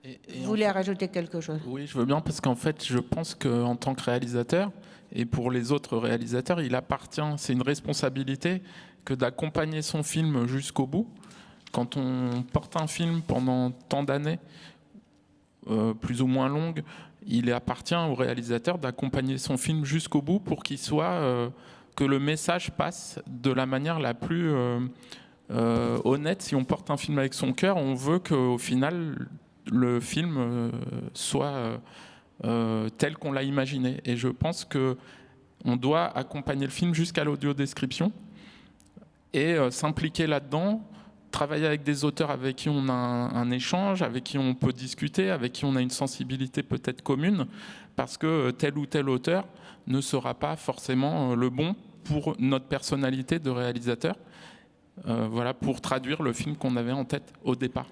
Vous voulez rajouter quelque chose? Oui, je veux bien, parce qu'en fait, je pense qu'en tant que réalisateur, et pour les autres réalisateurs, il appartient, c'est une responsabilité que d'accompagner son film jusqu'au bout. Quand on porte un film pendant tant d'années, plus ou moins longues, il appartient au réalisateur d'accompagner son film jusqu'au bout pour qu'il soit, que le message passe de la manière la plus honnête. Si on porte un film avec son cœur, on veut qu'au final, le film soit tel qu'on l'a imaginé. Et je pense qu'on doit accompagner le film jusqu'à l'audiodescription et s'impliquer là-dedans, travailler avec des auteurs avec qui on a un échange, avec qui on peut discuter, avec qui on a une sensibilité peut-être commune, parce que tel ou tel auteur ne sera pas forcément le bon pour notre personnalité de réalisateur, voilà, pour traduire le film qu'on avait en tête au départ.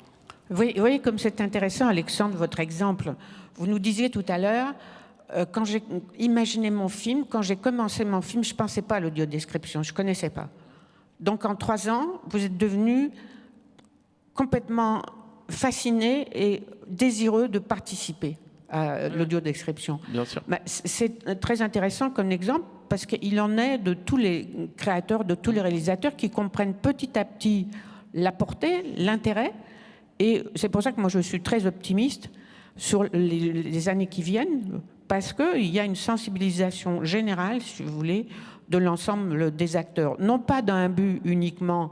Vous voyez comme c'est intéressant, Alexandre, votre exemple. Vous nous disiez tout à l'heure, quand j'ai imaginé mon film, quand j'ai commencé mon film, je ne pensais pas à l'audiodescription, je ne connaissais pas. Donc en 3 ans, vous êtes devenu complètement fasciné et désireux de participer à l'audiodescription. Bien sûr. C'est très intéressant comme exemple parce qu'il en est de tous les créateurs, de tous les réalisateurs qui comprennent petit à petit la portée, l'intérêt. Et c'est pour ça que moi je suis très optimiste sur les années qui viennent, parce qu'il y a une sensibilisation générale, si vous voulez, de l'ensemble des acteurs. Non pas d'un but uniquement...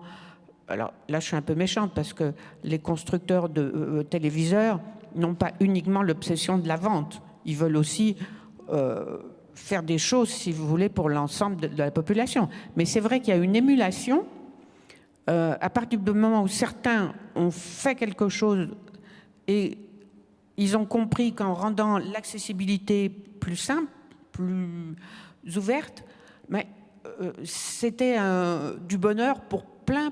Alors là, je suis un peu méchante, parce que les constructeurs de téléviseurs n'ont pas uniquement l'obsession de la vente. Ils veulent aussi faire des choses, si vous voulez, pour l'ensemble de la population. Mais c'est vrai qu'il y a une émulation. À partir du moment où certains ont fait quelque chose et ils ont compris qu'en rendant l'accessibilité plus simple, plus ouverte, mais c'était du bonheur pour plein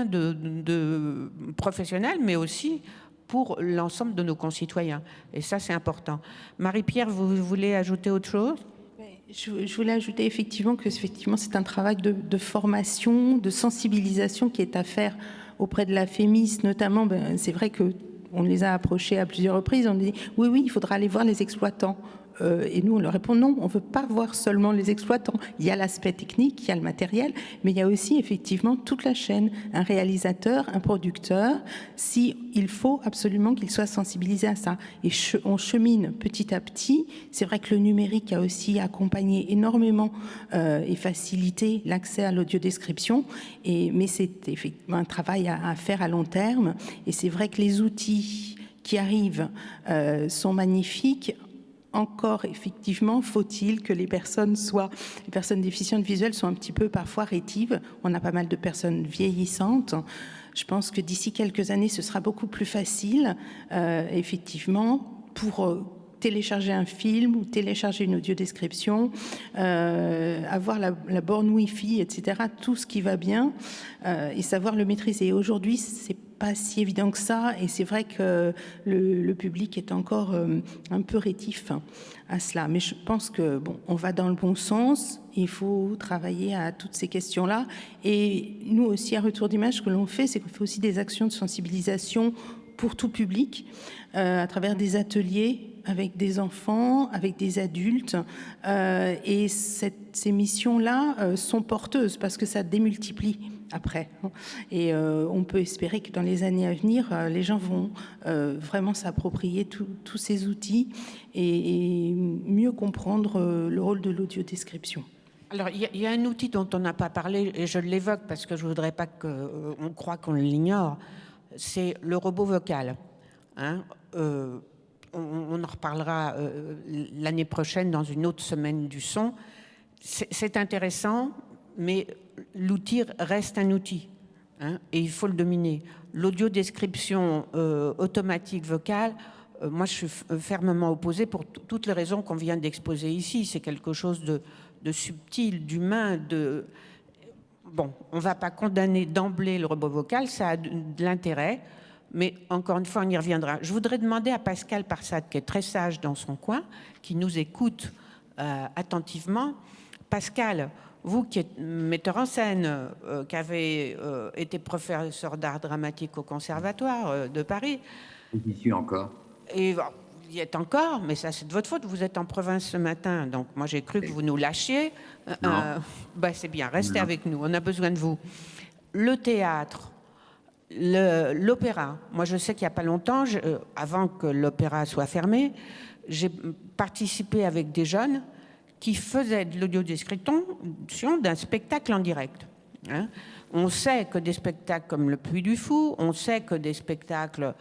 de professionnels, mais aussi pour l'ensemble de nos concitoyens. Et ça, c'est important. Marie-Pierre, vous voulez ajouter autre chose ? Je voulais ajouter effectivement que c'est un travail de formation, de sensibilisation qui est à faire auprès de la FEMIS notamment. C'est vrai qu'on les a approchés à plusieurs reprises, on dit oui, il faudra aller voir les exploitants. Et nous, on leur répond non, on ne veut pas voir seulement les exploitants. Il y a l'aspect technique, il y a le matériel, mais il y a aussi effectivement toute la chaîne, un réalisateur, un producteur. Il faut absolument qu'il soit sensibilisé à ça. Et on chemine petit à petit. C'est vrai que le numérique a aussi accompagné énormément et facilité l'accès à l'audiodescription, mais c'est effectivement un travail à faire à long terme. Et c'est vrai que les outils qui arrivent sont magnifiques. Encore, effectivement, faut-il que les personnes déficientes visuelles soient un petit peu parfois rétives. On a pas mal de personnes vieillissantes. Je pense que d'ici quelques années, ce sera beaucoup plus facile, effectivement, pour télécharger un film ou télécharger une audiodescription, avoir la borne Wi-Fi, etc., tout ce qui va bien, et savoir le maîtriser. Aujourd'hui, c'est pas si évident que ça, et c'est vrai que le public est encore un peu rétif à cela. Mais je pense que on va dans le bon sens. Il faut travailler à toutes ces questions-là. Et nous aussi, à Retour d'Image, ce que l'on fait, c'est qu'on fait aussi des actions de sensibilisation pour tout public, à travers des ateliers avec des enfants, avec des adultes. Et ces missions-là sont porteuses parce que ça démultiplie après. Et on peut espérer que dans les années à venir, les gens vont vraiment s'approprier tous ces outils et mieux comprendre le rôle de l'audiodescription. Alors, il y a un outil dont on n'a pas parlé, et je l'évoque parce que je ne voudrais pas qu'on croie qu'on l'ignore, c'est le robot vocal. hein. On en reparlera l'année prochaine dans une autre semaine du son. C'est intéressant, mais l'outil reste un outil, hein, et il faut le dominer. L'audiodescription automatique vocale, moi je suis fermement opposée pour toutes les raisons qu'on vient d'exposer ici. C'est quelque chose de subtil, d'humain, de... Bon, on ne va pas condamner d'emblée le robot vocal, ça a de l'intérêt, mais encore une fois, on y reviendra. Je voudrais demander à Pascal Parsat, qui est très sage dans son coin, qui nous écoute attentivement. Pascal, vous qui êtes metteur en scène, qui avez été professeur d'art dramatique au Conservatoire de Paris. J'y suis encore. Et vous y êtes encore, mais ça c'est de votre faute, vous êtes en province ce matin, donc moi j'ai cru que vous nous lâchiez. Bah, c'est bien, restez avec nous, on a besoin de vous. Le théâtre, l'opéra, moi je sais qu'il n'y a pas longtemps, avant que l'opéra soit fermé, j'ai participé avec des jeunes qui faisaient de l'audiodescription d'un spectacle en direct. Hein. On sait que des spectacles comme Le Puy du Fou, on sait que des spectacles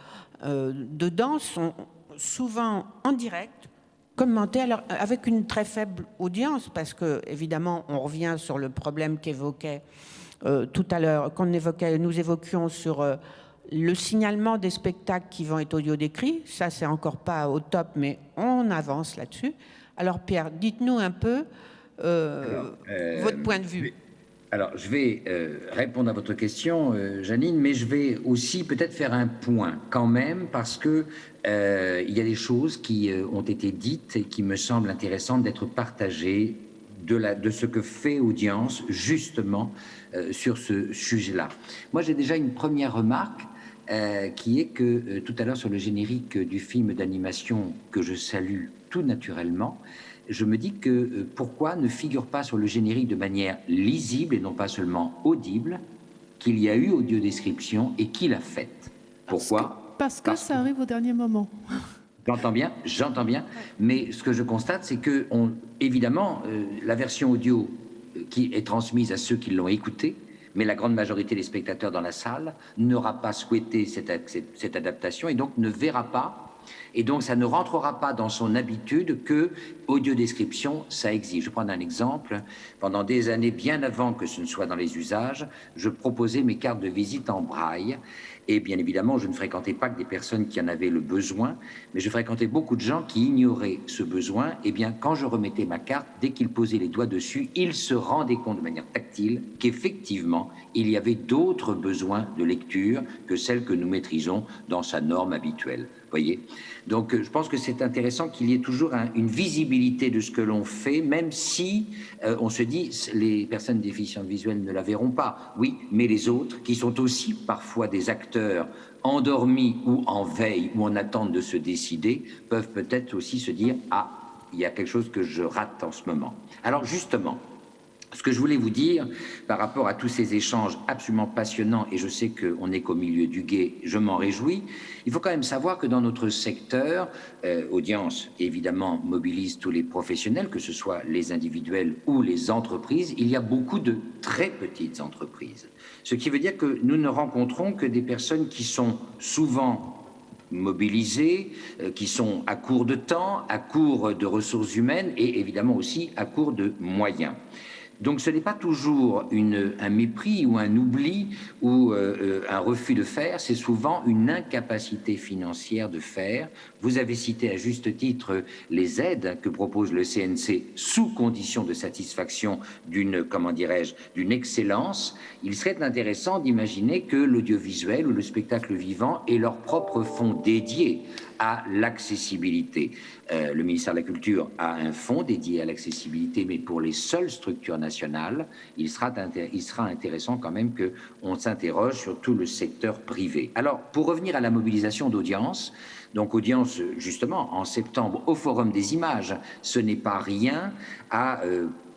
de danse sont souvent en direct, commentés, alors avec une très faible audience, parce que évidemment on revient sur le problème qu'évoquait tout à l'heure, nous évoquions sur le signalement des spectacles qui vont être audio-décrits. Ça c'est encore pas au top, mais on avance là-dessus. Alors Pierre, dites-nous un peu votre point de vue. Alors, je vais répondre à votre question, Janine, mais je vais aussi peut-être faire un point quand même, parce que il y a des choses qui ont été dites et qui me semblent intéressantes d'être partagées de ce que fait Audience, justement, sur ce sujet-là. Moi, j'ai déjà une première remarque, qui est que tout à l'heure, sur le générique du film d'animation que je salue tout naturellement, je me dis que pourquoi ne figure pas sur le générique de manière lisible et non pas seulement audible qu'il y a eu audiodescription et qui l'a faite. Pourquoi ? Parce que ça arrive au dernier moment. J'entends bien, mais ce que je constate, c'est que, évidemment, la version audio qui est transmise à ceux qui l'ont écoutée, mais la grande majorité des spectateurs dans la salle n'aura pas souhaité cette adaptation et donc ne verra pas. Et donc, ça ne rentrera pas dans son habitude que audiodescription, ça existe. Je vais prendre un exemple. Pendant des années, bien avant que ce ne soit dans les usages, je proposais mes cartes de visite en braille. Et bien évidemment, je ne fréquentais pas que des personnes qui en avaient le besoin, mais je fréquentais beaucoup de gens qui ignoraient ce besoin. Et bien, quand je remettais ma carte, dès qu'ils posaient les doigts dessus, ils se rendaient compte de manière tactile qu'effectivement, il y avait d'autres besoins de lecture que celles que nous maîtrisons dans sa norme habituelle. Voyez ? Donc, je pense que c'est intéressant qu'il y ait toujours une visibilité de ce que l'on fait, même si on se dit les personnes déficientes visuelles ne la verront pas. Oui, mais les autres, qui sont aussi parfois des acteurs endormis ou en veille ou en attente de se décider, peuvent peut-être aussi se dire « Ah, il y a quelque chose que je rate en ce moment ». Alors justement, ce que je voulais vous dire par rapport à tous ces échanges absolument passionnants, et je sais qu'on n'est qu'au milieu du gué, je m'en réjouis, il faut quand même savoir que dans notre secteur, Audience évidemment mobilise tous les professionnels, que ce soit les individuels ou les entreprises, il y a beaucoup de très petites entreprises. Ce qui veut dire que nous ne rencontrons que des personnes qui sont souvent mobilisés, qui sont à court de temps, à court de ressources humaines et évidemment aussi à court de moyens. Donc ce n'est pas toujours un mépris ou un oubli ou un refus de faire, c'est souvent une incapacité financière de faire. Vous avez cité à juste titre les aides que propose le CNC sous condition de satisfaction d'une excellence. Il serait intéressant d'imaginer que l'audiovisuel ou le spectacle vivant ait leur propre fonds dédié à l'accessibilité. Le ministère de la Culture a un fonds dédié à l'accessibilité, mais pour les seules structures nationales, il sera intéressant quand même qu'on s'interroge sur tout le secteur privé. Alors, pour revenir à la mobilisation d'Audience, donc Audience, justement, en septembre, au Forum des Images, ce n'est pas rien à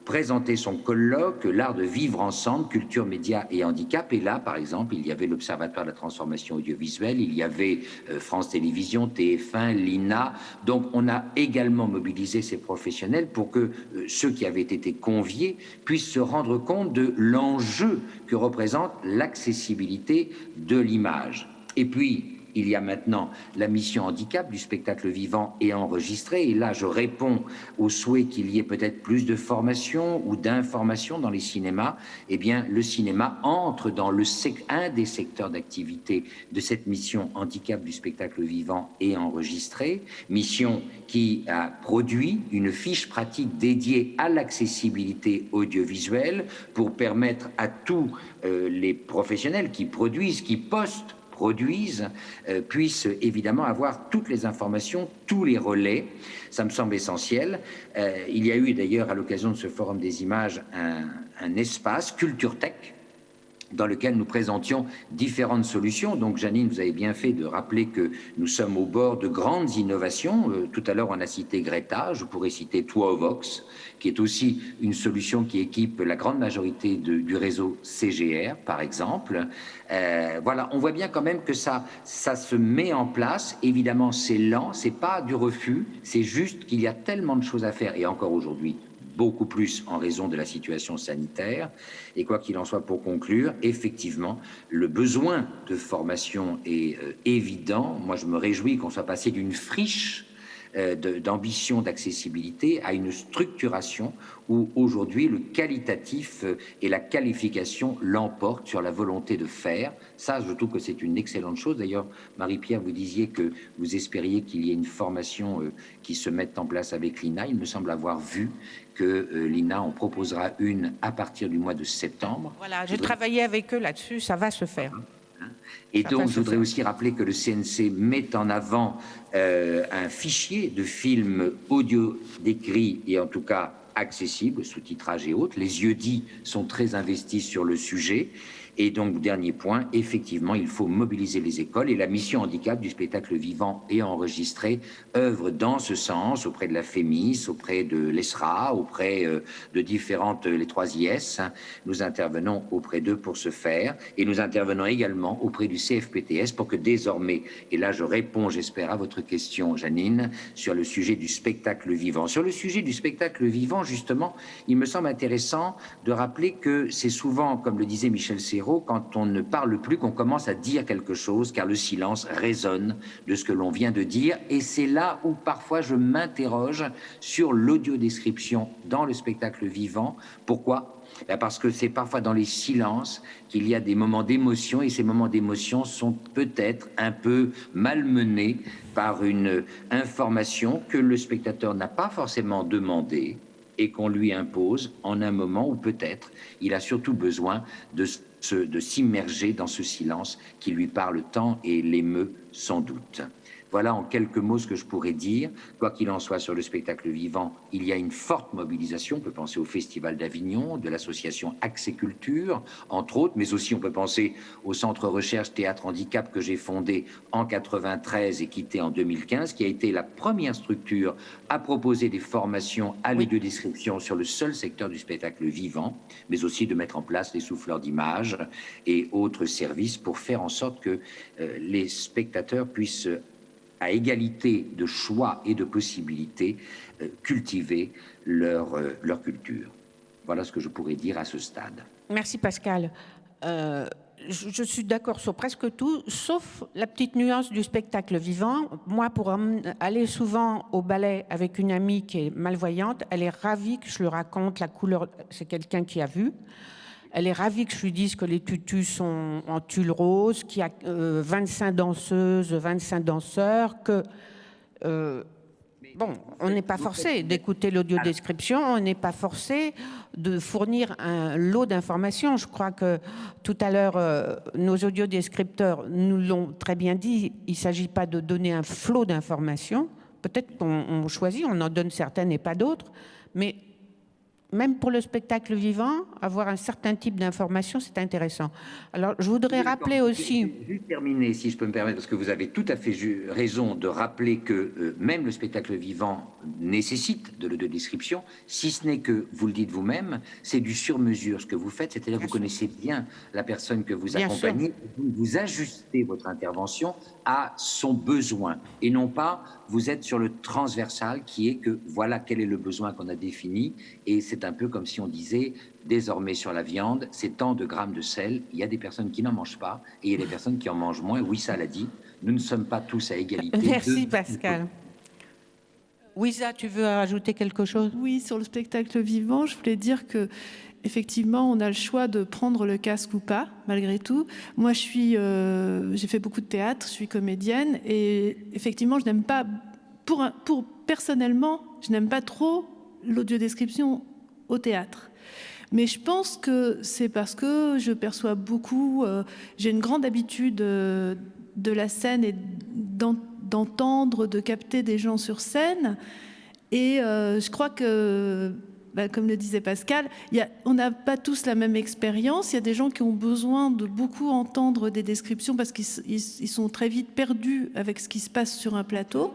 présenter son colloque, l'art de vivre ensemble, culture, médias et handicap. Et là, par exemple, il y avait l'Observatoire de la transformation audiovisuelle, il y avait France Télévisions, TF1, l'INA. Donc, on a également mobilisé ces professionnels pour que ceux qui avaient été conviés puissent se rendre compte de l'enjeu que représente l'accessibilité de l'image. Et puis, il y a maintenant la mission handicap du spectacle vivant et enregistré. Et là, je réponds au souhait qu'il y ait peut-être plus de formation ou d'information dans les cinémas. Eh bien, le cinéma entre dans un des secteurs d'activité de cette mission handicap du spectacle vivant et enregistré. Mission qui a produit une fiche pratique dédiée à l'accessibilité audiovisuelle pour permettre à tous les professionnels qui produisent, qui post-produisent, puissent évidemment avoir toutes les informations, tous les relais. Ça me semble essentiel. Il y a eu d'ailleurs à l'occasion de ce Forum des images un espace Culture Tech dans lequel nous présentions différentes solutions. Donc, Janine, vous avez bien fait de rappeler que nous sommes au bord de grandes innovations. Tout à l'heure, on a cité Greta, je pourrais citer Toivox, qui est aussi une solution qui équipe la grande majorité du réseau CGR, par exemple. Voilà, on voit bien quand même que ça se met en place. Évidemment, c'est lent, c'est pas du refus, c'est juste qu'il y a tellement de choses à faire, et encore aujourd'hui, beaucoup plus en raison de la situation sanitaire. Et quoi qu'il en soit, pour conclure, effectivement, le besoin de formation est évident. Moi, je me réjouis qu'on soit passé d'une friche d'ambition d'accessibilité à une structuration où aujourd'hui le qualitatif et la qualification l'emportent sur la volonté de faire. Ça, je trouve que c'est une excellente chose. D'ailleurs, Marie-Pierre, vous disiez que vous espériez qu'il y ait une formation qui se mette en place avec l'INA. Il me semble avoir vu que l'INA en proposera une à partir du mois de septembre. Voilà, j'ai travaillé avec eux là-dessus, ça va se faire. Et donc, je voudrais aussi rappeler que le CNC met en avant un fichier de films audio décrits et en tout cas accessibles, sous-titrage et autres. Les yeux-dits sont très investis sur le sujet. Et donc, dernier point, effectivement, il faut mobiliser les écoles et la mission handicap du spectacle vivant et enregistré œuvre dans ce sens auprès de la FEMIS, auprès de l'ESRA, auprès de différentes, les 3 IS. Nous intervenons auprès d'eux pour ce faire et nous intervenons également auprès du CFPTS pour que désormais, et là je réponds, j'espère, à votre question, Janine, sur le sujet du spectacle vivant. Sur le sujet du spectacle vivant, justement, il me semble intéressant de rappeler que c'est souvent, comme le disait Michel Serrault, quand on ne parle plus qu'on commence à dire quelque chose, car le silence résonne de ce que l'on vient de dire. Et c'est là où parfois je m'interroge sur l'audiodescription dans le spectacle vivant. Pourquoi ? Parce que c'est parfois dans les silences qu'il y a des moments d'émotion, et ces moments d'émotion sont peut-être un peu malmenés par une information que le spectateur n'a pas forcément demandée et qu'on lui impose en un moment où peut-être il a surtout besoin de s'immerger dans ce silence qui lui parle tant et l'émeut sans doute. Voilà en quelques mots ce que je pourrais dire. Quoi qu'il en soit, sur le spectacle vivant, il y a une forte mobilisation. On peut penser au Festival d'Avignon, de l'association Accès Culture, entre autres, mais aussi on peut penser au Centre Recherche Théâtre Handicap que j'ai fondé en 93 et quitté en 2015, qui a été la première structure à proposer des formations à l'audiodescription sur le seul secteur du spectacle vivant, mais aussi de mettre en place les souffleurs d'images et autres services pour faire en sorte que les spectateurs puissent, à égalité de choix et de possibilités, cultiver leur culture. Voilà ce que je pourrais dire à ce stade. Merci Pascal. Je suis d'accord sur presque tout, sauf la petite nuance du spectacle vivant. Moi, pour aller souvent au ballet avec une amie qui est malvoyante, elle est ravie que je lui raconte la couleur. C'est quelqu'un qui a vu. Elle est ravie que je lui dise que les tutus sont en tulle rose, qu'il y a 25 danseuses, 25 danseurs, que... bon, on n'est pas forcé d'écouter l'audiodescription, on n'est pas forcé de fournir un lot d'informations. Je crois que tout à l'heure, nos audiodescripteurs nous l'ont très bien dit, il ne s'agit pas de donner un flot d'informations. Peut-être qu'on choisit, on en donne certaines et pas d'autres, mais... même pour le spectacle vivant, avoir un certain type d'information, c'est intéressant. Alors, je voudrais rappeler aussi... Juste terminer, si je peux me permettre, parce que vous avez tout à fait raison de rappeler que même le spectacle vivant nécessite de l'audiodescription, si ce n'est que, vous le dites vous-même, c'est du sur-mesure ce que vous faites, c'est-à-dire que vous connaissez bien la personne que vous accompagnez, vous ajustez votre intervention à son besoin, et non pas vous êtes sur le transversal qui est que voilà quel est le besoin qu'on a défini, et c'est un peu comme si on disait désormais sur la viande, c'est tant de grammes de sel, il y a des personnes qui n'en mangent pas et il y a des personnes qui en mangent moins. Oui, ça l'a dit, Nous ne sommes pas tous à égalité. Merci Pascal. Ouisa, tu veux rajouter quelque chose? Oui, sur le spectacle vivant, je voulais dire que effectivement, on a le choix de prendre le casque ou pas, malgré tout. Moi, j'ai fait beaucoup de théâtre, je suis comédienne, et effectivement, je n'aime pas, personnellement, je n'aime pas trop l'audiodescription au théâtre. Mais je pense que c'est parce que je perçois beaucoup, j'ai une grande habitude de la scène et d'entendre, de capter des gens sur scène. Et je crois que, comme le disait Pascal, on n'a pas tous la même expérience. Il y a des gens qui ont besoin de beaucoup entendre des descriptions parce qu'ils sont très vite perdus avec ce qui se passe sur un plateau.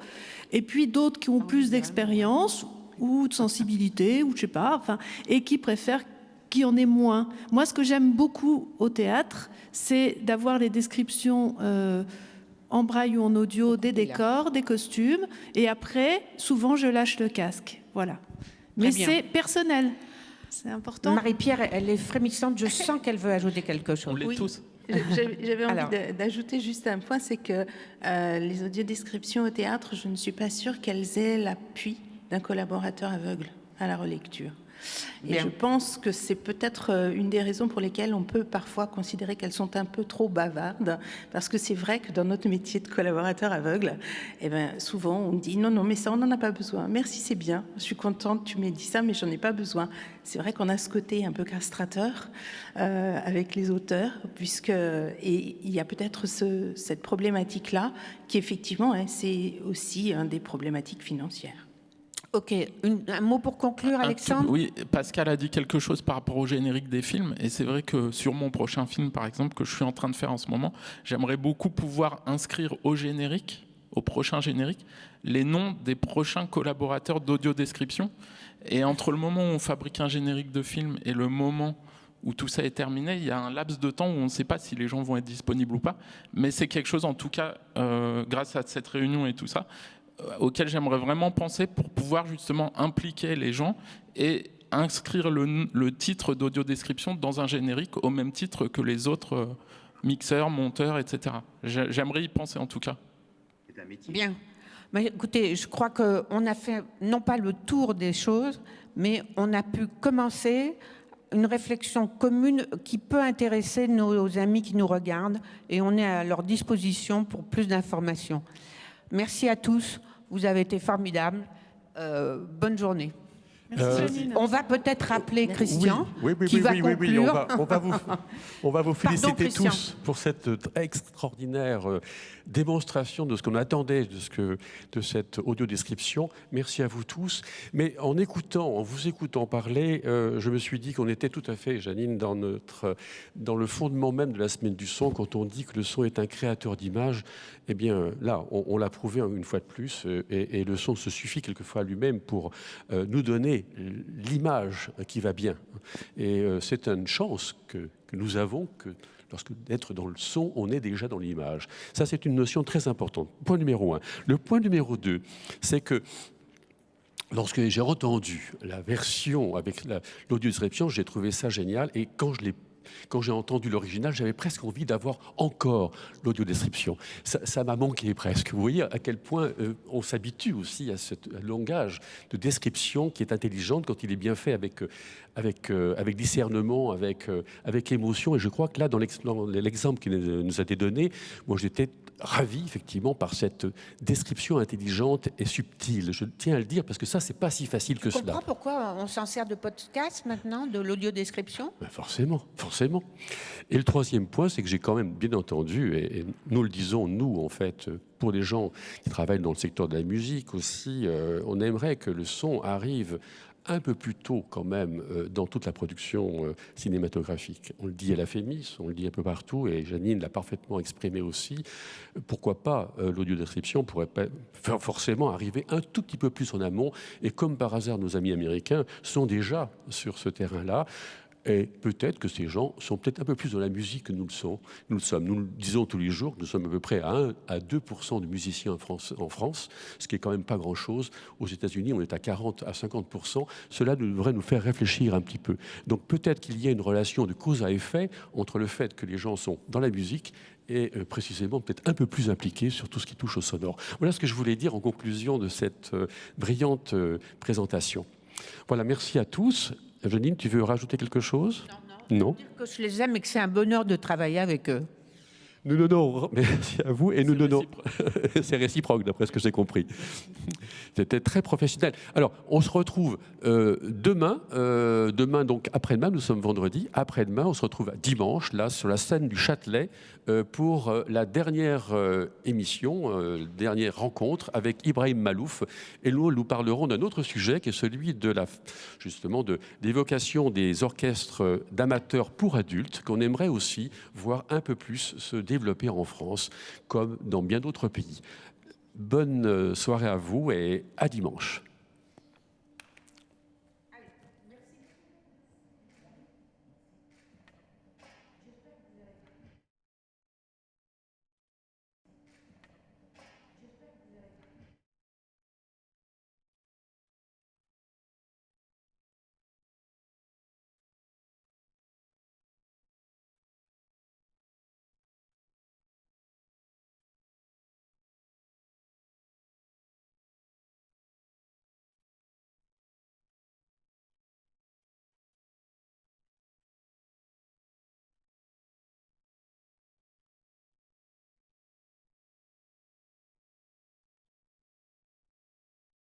Et puis d'autres qui ont plus d'expérience ou de sensibilité, ou je sais pas, et qui préfèrent qu'il y en ait moins. Moi, ce que j'aime beaucoup au théâtre, c'est d'avoir les descriptions en braille ou en audio des décors, des costumes, et après, souvent, je lâche le casque. Voilà. Mais c'est personnel. C'est important. Marie-Pierre, elle est frémissante. Je sens qu'elle veut ajouter quelque chose. On l'est tous. J'avais envie d'ajouter juste un point, c'est que les audiodescriptions au théâtre, je ne suis pas sûre qu'elles aient l'appui d'un collaborateur aveugle à la relecture. Et je pense que c'est peut-être une des raisons pour lesquelles on peut parfois considérer qu'elles sont un peu trop bavardes, parce que c'est vrai que dans notre métier de collaborateur aveugle, souvent on dit non, mais ça on n'en a pas besoin. Merci, c'est bien, je suis contente, tu m'as dit ça, mais j'en ai pas besoin. C'est vrai qu'on a ce côté un peu castrateur avec les auteurs, et il y a peut-être cette problématique-là qui effectivement, c'est aussi une des problématiques financières. Ok, un mot pour conclure, Alexandre? Oui, Pascal a dit quelque chose par rapport au générique des films, et c'est vrai que sur mon prochain film, par exemple, que je suis en train de faire en ce moment, j'aimerais beaucoup pouvoir inscrire au prochain générique, les noms des prochains collaborateurs d'audiodescription. Et entre le moment où on fabrique un générique de film et le moment où tout ça est terminé, il y a un laps de temps où on ne sait pas si les gens vont être disponibles ou pas, mais c'est quelque chose, en tout cas, grâce à cette réunion et tout ça, auquel j'aimerais vraiment penser pour pouvoir justement impliquer les gens et inscrire le titre d'audiodescription dans un générique au même titre que les autres mixeurs, monteurs, etc. J'aimerais y penser en tout cas. C'est un métier. Bien. Mais écoutez, je crois qu'on a fait non pas le tour des choses, mais on a pu commencer une réflexion commune qui peut intéresser nos amis qui nous regardent, et on est à leur disposition pour plus d'informations. Merci à tous, vous avez été formidables. Bonne journée. On va peut-être rappeler Christian, qui va conclure. On va vous féliciter Christian. tous pour cette extraordinaire démonstration de ce qu'on attendait de cette audiodescription. Merci à vous tous. Mais en vous écoutant parler, je me suis dit qu'on était tout à fait, Janine, dans le fondement même de la semaine du son, quand on dit que le son est un créateur d'images. Eh bien, là, on l'a prouvé une fois de plus, et le son se suffit quelquefois à lui-même pour nous donner l'image qui va bien. Et c'est une chance que nous avons, que lorsque d'être dans le son, on est déjà dans l'image. Ça, c'est une notion très importante. Point numéro 1. Le point numéro 2, c'est que lorsque j'ai entendu la version avec l'audiodescription, j'ai trouvé ça génial. Et quand j'ai entendu l'original, j'avais presque envie d'avoir encore l'audiodescription. Ça m'a manqué presque. Vous voyez à quel point on s'habitue aussi à ce langage de description qui est intelligente quand il est bien fait avec discernement, avec émotion. Et je crois que là, dans l'exemple qui nous a été donné, moi j'étais ravi effectivement par cette description intelligente et subtile. Je tiens à le dire parce que ça, c'est pas si facile que cela. Tu comprends pourquoi on s'en sert de podcast maintenant, de l'audiodescription? Ben forcément. Et le troisième point, c'est que j'ai quand même bien entendu, et nous le disons, nous, en fait, pour les gens qui travaillent dans le secteur de la musique aussi, on aimerait que le son arrive un peu plus tôt quand même dans toute la production cinématographique. On le dit à la FEMIS, on le dit un peu partout, et Janine l'a parfaitement exprimé aussi. Pourquoi pas l'audiodescription pourrait pas forcément arriver un tout petit peu plus en amont, et comme par hasard, nos amis américains sont déjà sur ce terrain-là. Et peut-être que ces gens sont peut-être un peu plus dans la musique que nous le sommes. Nous le disons tous les jours, nous sommes à peu près à 1 à 2% de musiciens en France, ce qui est quand même pas grand-chose. Aux États-Unis, on est à 40 à 50%. Cela devrait nous faire réfléchir un petit peu. Donc peut-être qu'il y a une relation de cause à effet entre le fait que les gens sont dans la musique et précisément peut-être un peu plus impliqués sur tout ce qui touche au sonore. Voilà ce que je voulais dire en conclusion de cette brillante présentation. Voilà, merci à tous. Janine, tu veux rajouter quelque chose? Non. Dire que je les aime et que c'est un bonheur de travailler avec eux. Nous donnons, merci à vous, et nous donnons, c'est réciproque d'après ce que j'ai compris. C'était très professionnel. Alors, on se retrouve demain, donc après-demain, nous sommes vendredi, après-demain, on se retrouve dimanche, là, sur la scène du Châtelet, pour la dernière émission, dernière rencontre avec Ibrahim Malouf. Et nous parlerons d'un autre sujet qui est celui de l'évocation des orchestres d'amateurs pour adultes, qu'on aimerait aussi voir un peu plus se développer en France, comme dans bien d'autres pays. Bonne soirée à vous et à dimanche.